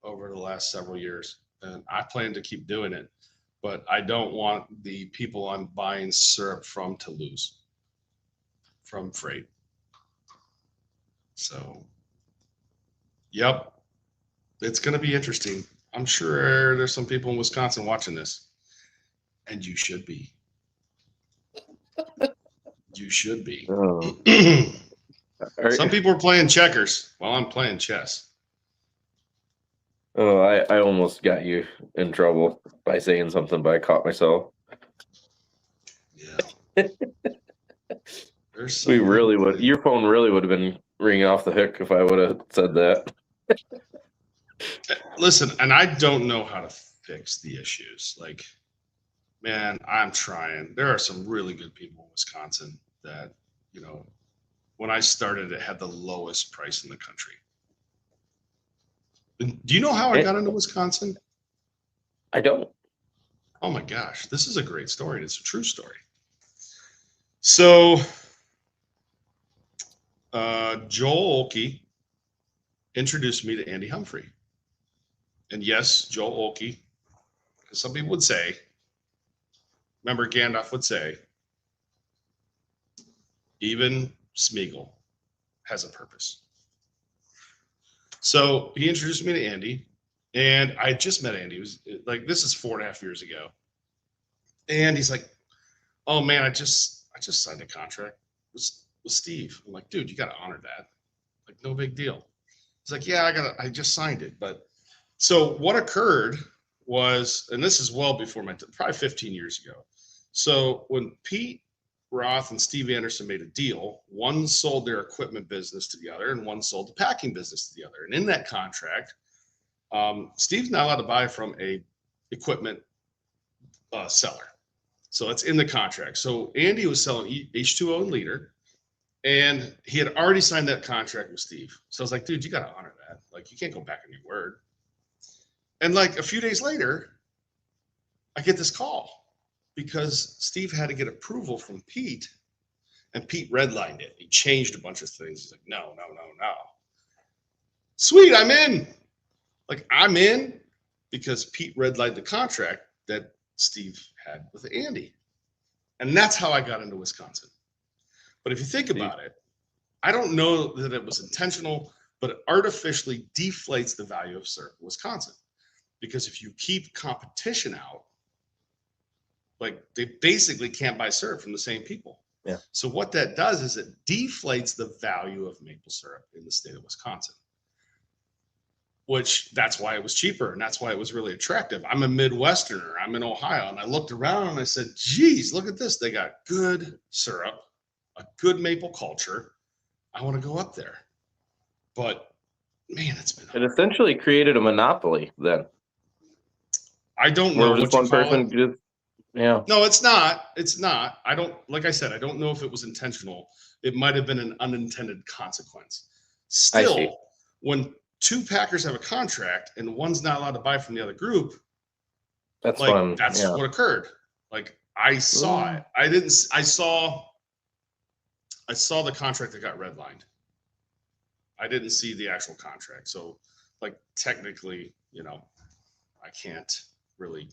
over the last several years, and I plan to keep doing it. but I don't want the people I'm buying syrup from to lose from freight. So, yep, it's going to be interesting. I'm sure there's some people in Wisconsin watching this, and you should be. You should be. Oh. Some people are playing checkers while I'm playing chess. Oh, I almost got you in trouble by saying something, but I caught myself. Yeah. We really would. Your phone really would have been ringing off the hook if I would have said that. Listen, and I don't know how to fix the issues. Like, man, I'm trying. There are some really good people in Wisconsin that, you know, when I started, it had the lowest price in the country. Do you know how I got into Wisconsin? I don't. Oh my gosh, this is a great story. It's a true story. So, Joel Olkey introduced me to Andy Humphrey. And yes, Joel Olkey, because some people would say, remember Gandalf would say, even Smeagol has a purpose. So he introduced me to Andy, and I just met Andy. It was like, this is 4.5 years ago. And he's like, oh man, I just signed a contract with Steve. I'm like, dude, you got to honor that. Like, no big deal. He's like, yeah, I just signed it. But so what occurred was, and this is well before probably 15 years ago. So when Pete Roth and Steve Anderson made a deal, one sold their equipment business to the other, and one sold the packing business to the other. And in that contract, Steve's not allowed to buy from a equipment seller. So it's in the contract. So Andy was selling H2O and liter, and he had already signed that contract with Steve. So I was like, dude, you got to honor that. Like, you can't go back on your word. And like a few days later, I get this call because Steve had to get approval from Pete, and Pete redlined it. He changed a bunch of things. He's like, no. Sweet, I'm in. Like, I'm in because Pete redlined the contract that Steve had with Andy. And that's how I got into Wisconsin. But if you think about it, I don't know that it was intentional, but it artificially deflates the value of syrup in Wisconsin. Because if you keep competition out, like, they basically can't buy syrup from the same people. Yeah. So what that does is it deflates the value of maple syrup in the state of Wisconsin. Which, that's why it was cheaper, and that's why it was really attractive. I'm a Midwesterner. I'm in Ohio, and I looked around and I said, geez, look at this. They got good syrup, a good maple culture. I want to go up there. But, man, it's been... It essentially created a monopoly then. I don't know what you call it. Yeah. No, it's not. It's not. I don't, like I said, I don't know if it was intentional. It might have been an unintended consequence. Still, when two packers have a contract and one's not allowed to buy from the other group, that's like, fun. That's what occurred. Like, I saw it. I saw the contract that got redlined. I didn't see the actual contract. So, like, technically, I can't really,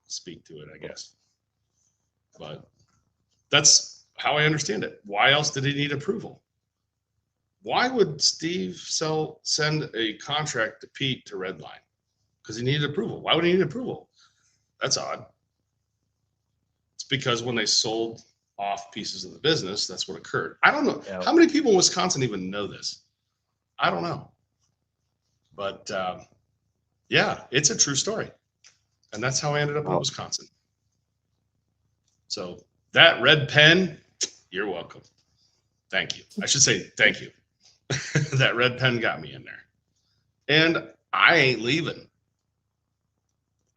speak to it, I guess. But that's how I understand it. Why else did he need approval? Why would Steve send a contract to Pete to redline? Because he needed approval. Why would he need approval? That's odd. It's because when they sold off pieces of the business, that's what occurred. I don't know. Yeah. How many people in Wisconsin even know this? I don't know. But yeah, it's a true story. And that's how I ended up in Wisconsin. So that red pen, you're welcome. Thank you. I should say thank you. That red pen got me in there. And I ain't leaving.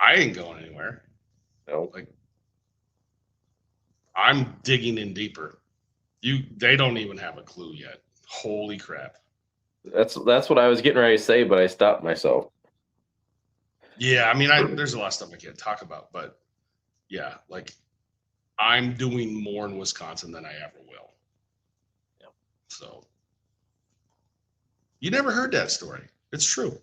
I ain't going anywhere. No. Like, I'm digging in deeper. They don't even have a clue yet. Holy crap. That's what I was getting ready to say, but I stopped myself. Yeah, I mean, there's a lot of stuff I can't talk about, but yeah, like, I'm doing more in Wisconsin than I ever will. Yep. So you never heard that story. It's true.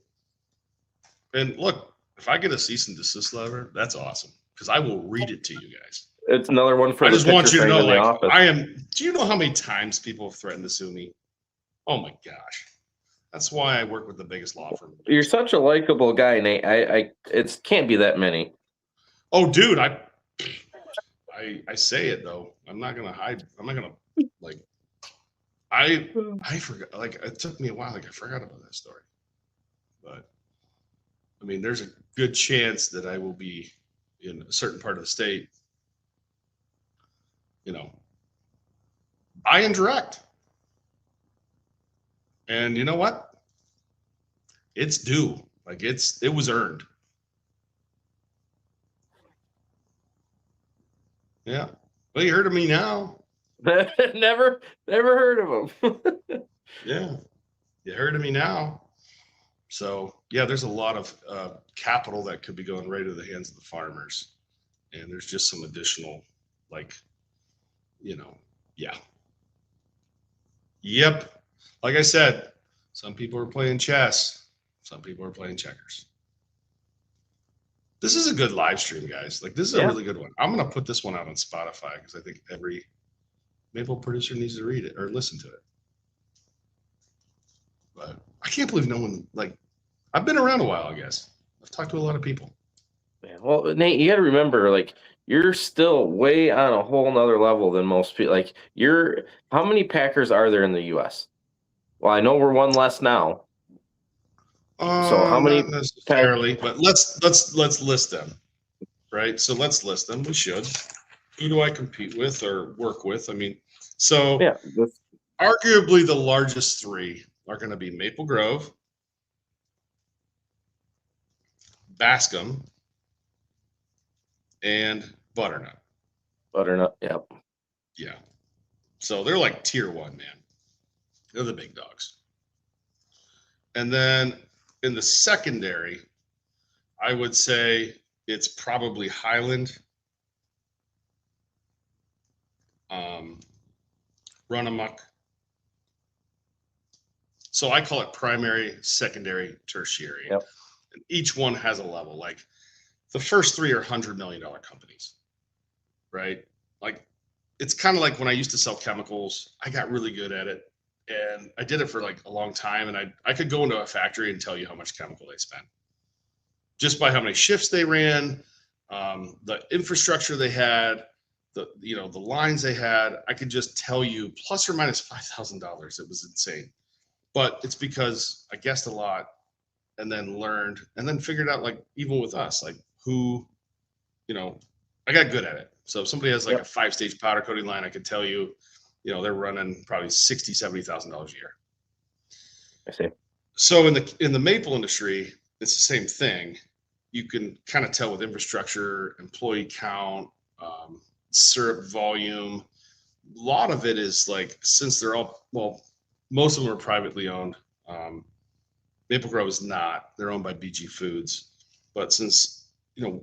And look, if I get a cease and desist letter, that's awesome. because I will read it to you guys. It's another one for I the just want picture you to frame know, in the like, office. I am. Do you know how many times people have threatened to sue me? Oh my gosh. That's why I work with the biggest law firm. You're such a likable guy, Nate. It can't be that many. Oh, dude, I say it though. I'm not gonna hide. I'm not gonna like. I forgot. Like it took me a while. Like I forgot about that story. But I mean, there's a good chance that I will be in a certain part of the state. You know, buying direct. And you know what? It's due. Like it was earned. Yeah. Well, you heard of me now. never heard of them. Yeah. You heard of me now. So yeah, there's a lot of capital that could be going right into the hands of the farmers. And there's just some additional, like, yeah. Yep. Like I said, some people are playing chess. Some people are playing checkers. This is a good live stream, guys. Like this is a really good one. I'm gonna put this one out on Spotify because I think every Maple producer needs to read it or listen to it. But I can't believe no one I've been around a while, I guess. I've talked to a lot of people. Yeah, well, Nate, you got to remember, like, you're still way on a whole nother level than most people. Like, how many Packers are there in the U.S.? Well, I know we're one less now. So how many? Not necessarily, but let's list them, right? So let's list them. We should. Who do I compete with or work with? I mean, so Yeah, arguably the largest three are going to be Maple Grove, Bascom, and Butternut. Butternut. Yep. Yeah. So they're like tier one, man. They're the big dogs. And then in the secondary, I would say it's probably Highland, Run Amok. So I call it primary, secondary, tertiary. Yep. And each one has a level. Like the first three are $100 million companies, right? Like it's kind of like when I used to sell chemicals, I got really good at it. And I did it for like a long time. And I could go into a factory and tell you how much chemical they spent just by how many shifts they ran, the infrastructure they had, the lines they had. I could just tell you plus or minus $5,000. It was insane. But it's because I guessed a lot and then learned and then figured out, like, even with us, like who, I got good at it. So if somebody has like a 5-stage powder coating line, I could tell you, they're running probably $60,000, $70,000 a year. I see. So in the maple industry, it's the same thing. You can kind of tell with infrastructure, employee count, syrup volume. A lot of it is like, since they're all, well, most of them are privately owned. Maple Grove is not. They're owned by BG Foods. But since,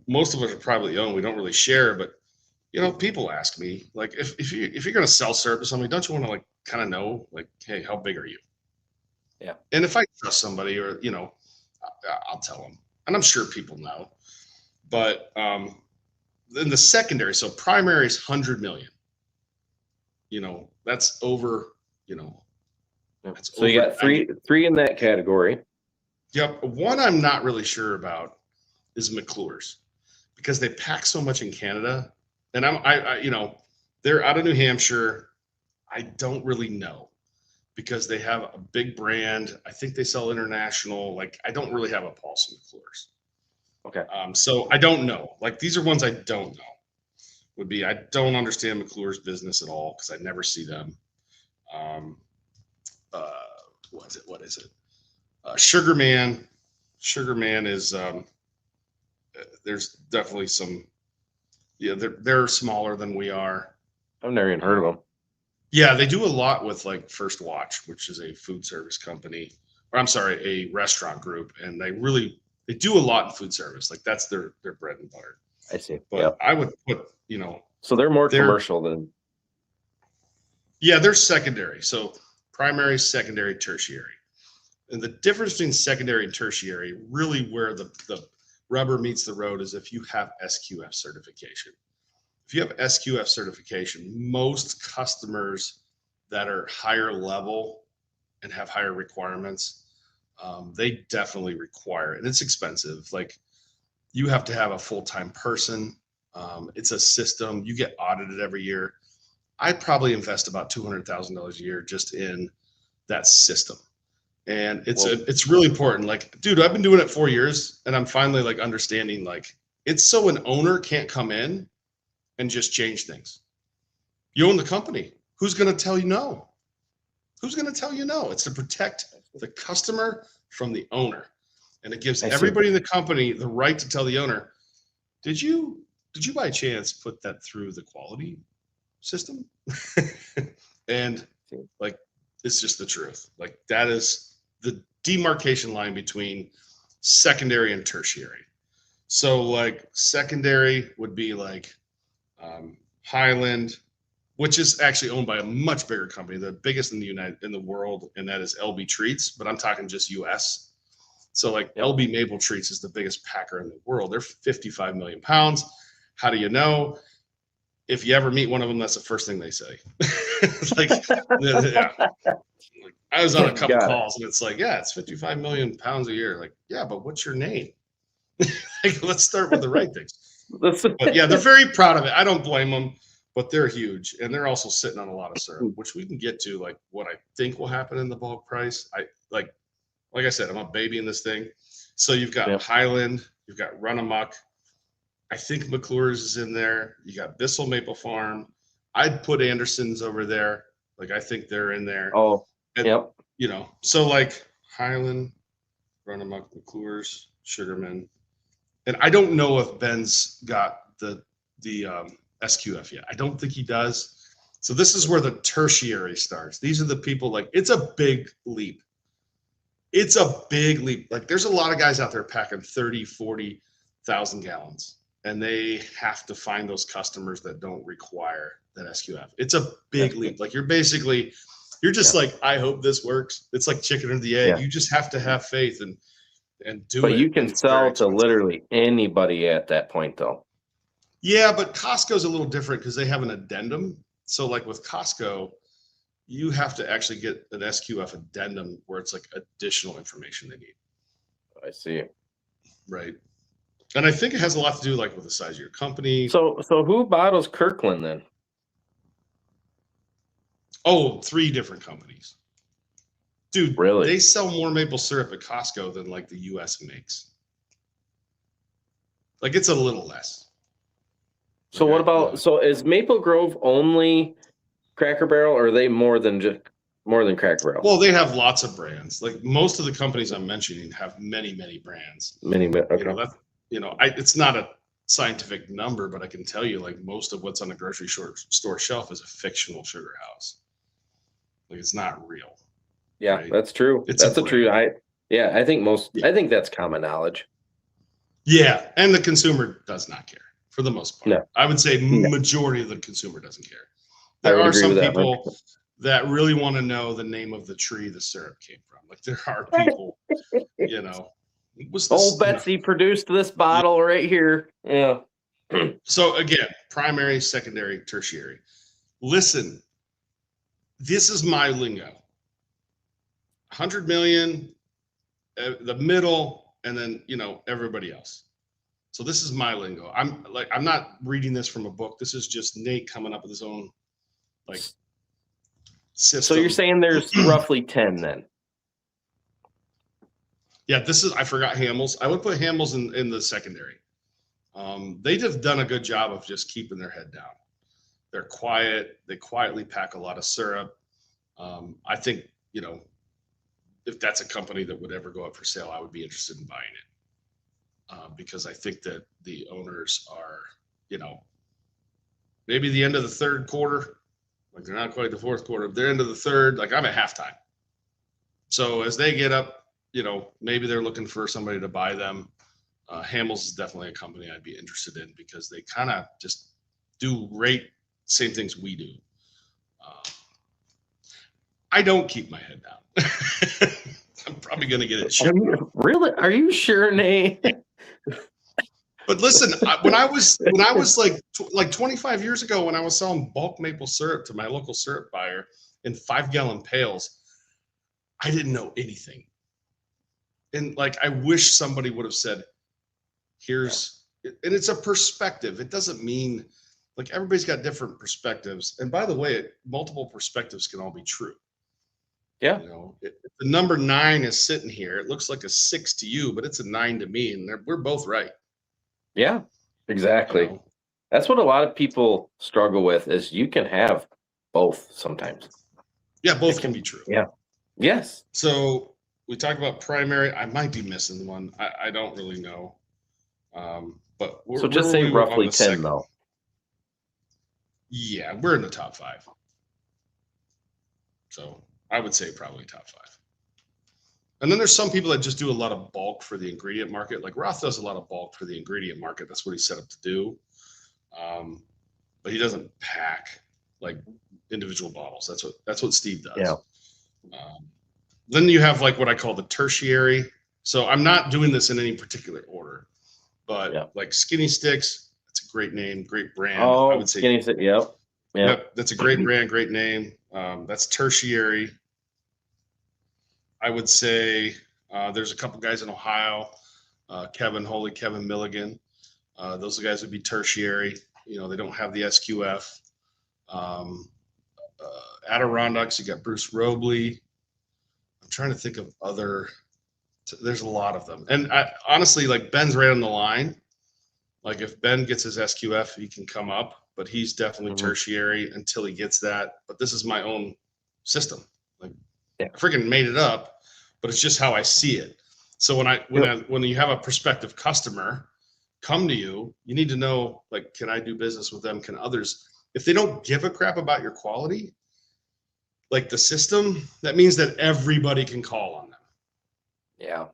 most of us are privately owned, we don't really share. But, people ask me, like, if you're going to sell syrup to somebody, don't you want to, like, kind of know, like, hey, how big are you? Yeah. And if I trust somebody or, I'll tell them. And I'm sure people know. But then the secondary, so primary is 100 million. That's over, that's so you got three in that category. Yep. One I'm not really sure about is McClure's because they pack so much in Canada. And they're out of New Hampshire. I don't really know because they have a big brand. I think they sell international. Like, I don't really have a pulse on McClure's. Okay. So I don't know. Like, these are ones I don't know. I don't understand McClure's business at all because I never see them. What is it? Sugar Man is there's definitely some. Yeah, they're smaller than we are. I've never even heard of them. Yeah, they do a lot with like First Watch, which is a food service company, or I'm sorry, a restaurant group, and they do a lot in food service. Like that's their bread and butter. I see. But I would put, so they're more commercial than. Yeah, they're secondary. So primary, secondary, tertiary. And the difference between secondary and tertiary, really where rubber meets the road is if you have SQF certification. If you have SQF certification, most customers that are higher level and have higher requirements, they definitely require it. And it's expensive. Like you have to have a full-time person. It's a system. You get audited every year. I'd probably invest about $200,000 a year just in that system. And it's really important. Like, dude, I've been doing it 4 years and I'm finally like understanding, like, it's so an owner can't come in and just change things. You own the company. Who's going to tell you no? Who's going to tell you no? It's to protect the customer from the owner. And it gives everybody in the company the right to tell the owner, did you by chance put that through the quality system? And like, it's just the truth. Like that is the demarcation line between secondary and tertiary. So like secondary would be like Highland, which is actually owned by a much bigger company, the biggest in the world, and that is LB Treats. But I'm talking just U.S. So like LB Maple Treats is the biggest packer in the world. They're 55 million pounds. How do you know? If you ever meet one of them, that's the first thing they say. It's like, yeah. Like, I was on a couple calls and it's like, yeah, it's 55 million pounds a year. Like, yeah, but what's your name? Like, let's start with the right things. But yeah, they're very proud of it. I don't blame them, but they're huge. And they're also sitting on a lot of syrup, which we can get to, like what I think will happen in the bulk price. Like I said, I'm a baby in this thing. So you've got Highland, you've got Run Amok. I think McClure's is in there. You got Bissell Maple Farm. I'd put Anderson's over there. Like, I think they're in there. Oh, and, you know, so like Highland, Run Amok, McClure's, Sugarman. And I don't know if Ben's got the SQF yet. I don't think he does. So this is where the tertiary starts. These are the people, like, it's a big leap. It's a big leap. Like, there's a lot of guys out there packing 30, 40,000 gallons. And they have to find those customers that don't require that SQF. It's a big leap. Like you're just like, I hope this works. It's like chicken or the egg. You just have to have faith and do it. But you can sell to literally anybody at that point though. Yeah, but Costco's a little different because they have an addendum. So like with Costco, you have to actually get an SQF addendum where it's like additional information they need. I see. Right. And I think it has a lot to do like with the size of your company. So who bottles Kirkland then? Oh, 3 different companies. Dude, really? They sell more maple syrup at Costco than like the US makes. Like it's a little less. So what about, so is Maple Grove only Cracker Barrel, or are they more than Cracker Barrel? Well, they have lots of brands. Like most of the companies I'm mentioning have many, many brands. Okay. It's not a scientific number, but I can tell you, like most of what's on the grocery store shelf is a fictional sugar house. Like it's not real. Yeah, right? That's true. That's a true. I think that's common knowledge. Yeah, and the consumer does not care for the most part. No. I would say majority of the consumer doesn't care. There are some people that really want to know the name of the tree the syrup came from. Like there are people, Betsy produced this bottle right here. Yeah. So again, primary, secondary, tertiary. Listen, this is my lingo. 100 million, the middle, and then everybody else. So this is my lingo. I'm not reading this from a book. This is just Nate coming up with his own system. So you're saying there's roughly 10 then? Yeah, I forgot Hamels. I would put Hamels in the secondary. They have done a good job of just keeping their head down. They're quiet. They quietly pack a lot of syrup. I think, if that's a company that would ever go up for sale, I would be interested in buying it. Because I think that the owners are, maybe the end of the third quarter, like they're not quite the fourth quarter, they're into the third, like I'm at halftime. So as they get up, maybe they're looking for somebody to buy them. Hamels is definitely a company I'd be interested in because they kind of just do same things we do. I don't keep my head down. I'm probably going to get it shipped. Really? Are you sure, Nate? But listen, when I was like 25 years ago, when I was selling bulk maple syrup to my local syrup buyer in 5-gallon pails, I didn't know anything. And like, I wish somebody would have said, here's, and it's a perspective. It doesn't mean, like, everybody's got different perspectives. And by the way, multiple perspectives can all be true. Yeah. You know, if the number 9 is sitting here, it looks like a 6 to you, but it's a 9 to me, and we're both right. Yeah, exactly. You know? That's what a lot of people struggle with, is you can have both sometimes. Yeah, both can be true. Yeah. Yes. So we talked about primary. I might be missing one. I don't really know. But So just say roughly 10 though. Yeah, we're in the top 5. So I would say probably top 5. And then there's some people that just do a lot of bulk for the ingredient market. Like Roth does a lot of bulk for the ingredient market. That's what he's set up to do. But he doesn't pack like individual bottles. That's what Steve does. Yeah. Then you have like what I call the tertiary. So I'm not doing this in any particular order, but like Skinny Sticks, that's a great name, great brand. Oh, I would say Skinny Sticks. Yep. Yep, that's a great brand, great name. That's tertiary. I would say there's a couple guys in Ohio, Kevin Milligan. Those guys would be tertiary. You know, they don't have the SQF. Adirondacks, you got Bruce Robley. I'm trying to think of other. There's a lot of them. And honestly, like Ben's right on the line. Like if Ben gets his SQF, he can come up, but he's definitely tertiary until he gets that. But this is my own system. Like I freaking made it up, but it's just how I see it. So when you have a prospective customer come to you, you need to know, like, can I do business with them? Can others? If they don't give a crap about your quality, like the system, that means that everybody can call on them. Yeah.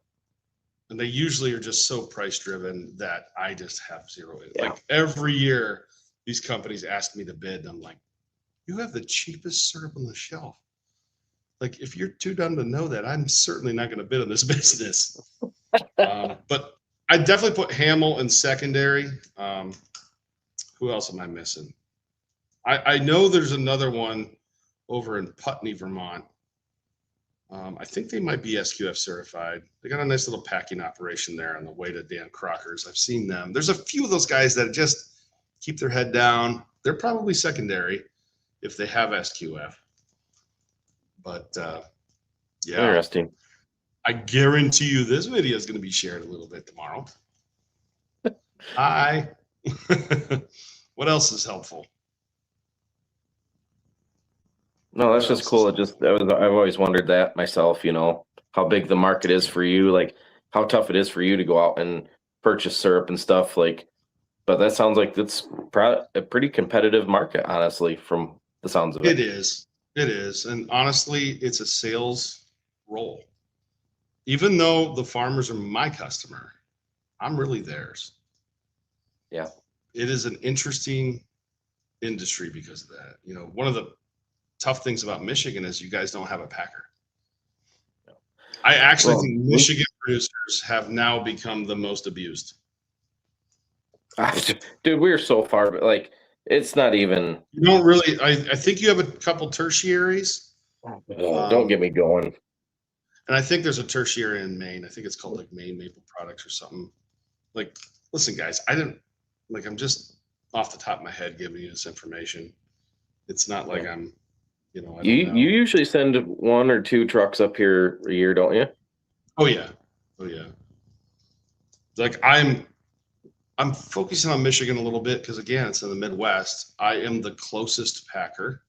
And they usually are just so price driven that I just have zero. Yeah. Like every year, these companies ask me to bid. And I'm like, you have the cheapest syrup on the shelf. Like, if you're too dumb to know that, I'm certainly not going to bid on this business. But I definitely put Hamel in secondary. Who else am I missing? I know there's another one over in Putney, Vermont. I think they might be SQF certified. They got a nice little packing operation there on the way to Dan Crocker's. I've seen them. There's a few of those guys that just keep their head down. They're probably secondary if they have SQF. But yeah, Interesting. I guarantee you this video is going to be shared a little bit tomorrow. Hi. What else is helpful? No, that's just cool. I've always wondered that myself, you know, how big the market is for you, like how tough it is for you to go out and purchase syrup and stuff, like, but that sounds like it's a pretty competitive market, honestly, from the sounds of it. It is. And honestly, it's a sales role. Even though the farmers are my customer, I'm really theirs. Yeah. It is an interesting industry because of that. You know, one of the tough things about Michigan is you guys don't have a packer. I actually think Michigan producers have now become the most abused. Dude, we're so far, but like, it's not even. You don't really. I think you have a couple tertiaries. Don't get me going. And I think there's a tertiary in Maine. I think it's called like Maine Maple Products or something. Like, listen, guys, I'm just off the top of my head giving you this information. It's not like I'm, you know. You usually send 1 or 2 trucks up here a year, don't you? Oh yeah. Like I'm focusing on Michigan a little bit because again, it's in the Midwest. I am the closest packer.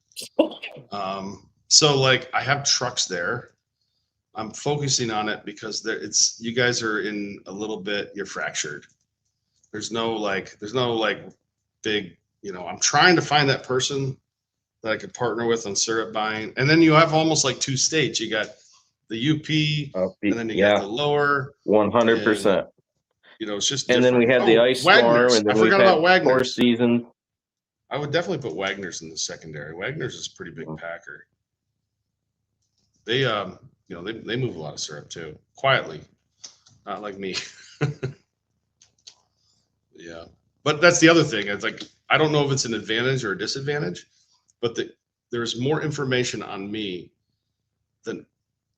So like I have trucks there. I'm focusing on it because you guys are in a little bit, you're fractured. There's no big, you know, I'm trying to find that person that I could partner with on syrup buying. And then you have almost like 2 states. You got the UP and then you got the lower. 100%. You know, it's just and different. Then we had the ice storm, and then I forgot about Wagner's. 4 seasons. I would definitely put Wagner's in the secondary. Wagner's is a pretty big packer. They you know, they move a lot of syrup too, quietly, not like me. Yeah. But that's the other thing. It's like, I don't know if it's an advantage or a disadvantage, but there's more information on me than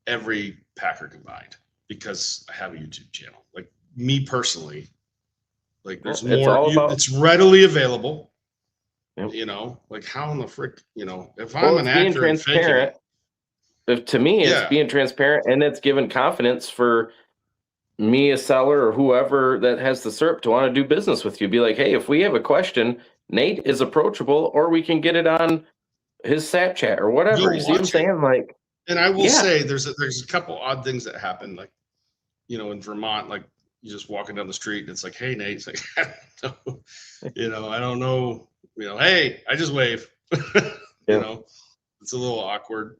every Packer combined because I have a YouTube channel. Like me personally, like there's It's more, all about, it's readily available, Yep. you know, like how in the frick, you know, if well, I'm it's an being actor and faking transparent. it, To me, it's yeah, being transparent, and it's given confidence for me, a seller or whoever that has the SERP, to want to do business with you. Be like, hey, if we have a question, Nate is approachable, or we can get it on his SapChat or whatever. go You see what I'm watch it. saying? Like, And I will yeah, say there's a couple odd things that happen. Like, you know, in Vermont, like you're just walking down the street and it's like, hey, Nate. It's like, I don't know, hey, I just wave. yeah. It's a little awkward.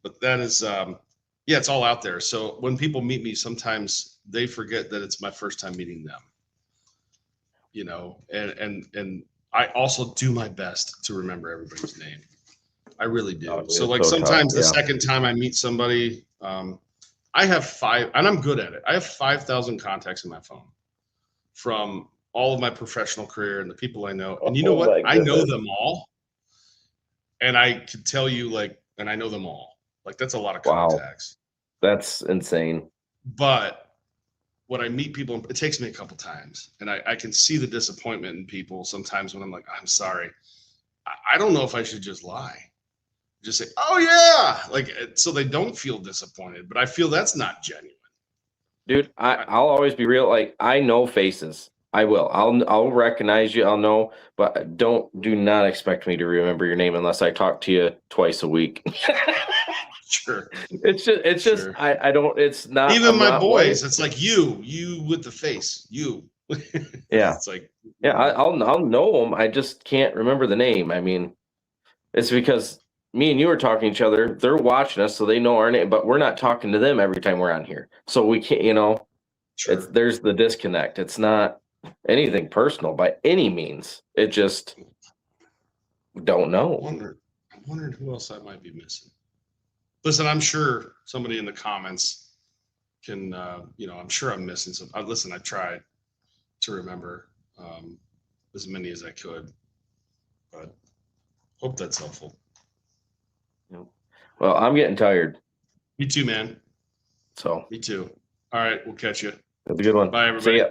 But that is, yeah, it's all out there. So when people meet me, sometimes they forget that it's my first time meeting them, and I also do my best to remember everybody's name. I really do. Oh, So it's like so tough. sometimes the Yeah. second time I meet somebody, I have five, and I'm good at it. I have 5,000 contacts in my phone from all of my professional career and the people I know. And you know Oh, what? my I know goodness. them all. And I could tell you, like, and I know them all. Like, that's a lot of Wow, contacts. that's insane. But when I meet people, it takes me a couple times. And I can see the disappointment in people sometimes when I'm like, I'm sorry. I don't know if I should just lie. Just say, oh, yeah. Like, so they don't feel disappointed. But I feel that's not genuine. Dude, I'll always be real. Like, I know faces. I will. I'll recognize you. I'll know, but do not expect me to remember your name unless I talk to you twice a week. Sure. It's just Sure. I don't. It's not. Even I'm my not boys, white. it's like you with the face, you. Yeah, It's like, yeah. I'll know them. I just can't remember the name. I mean, it's because me and you are talking to each other. They're watching us, so they know our name, but we're not talking to them every time we're on here. So we can't. sure. There's the disconnect. It's not anything personal by any means. It just don't I'm know. wondering who else I might be missing. Listen, I'm sure somebody in the comments can, I'm sure I'm missing some. Listen, I tried to remember as many as I could, but hope that's helpful. Well, I'm getting tired. Me too, man. So Me too. All right, we'll catch you. that's a good one. Bye, See everybody. ya.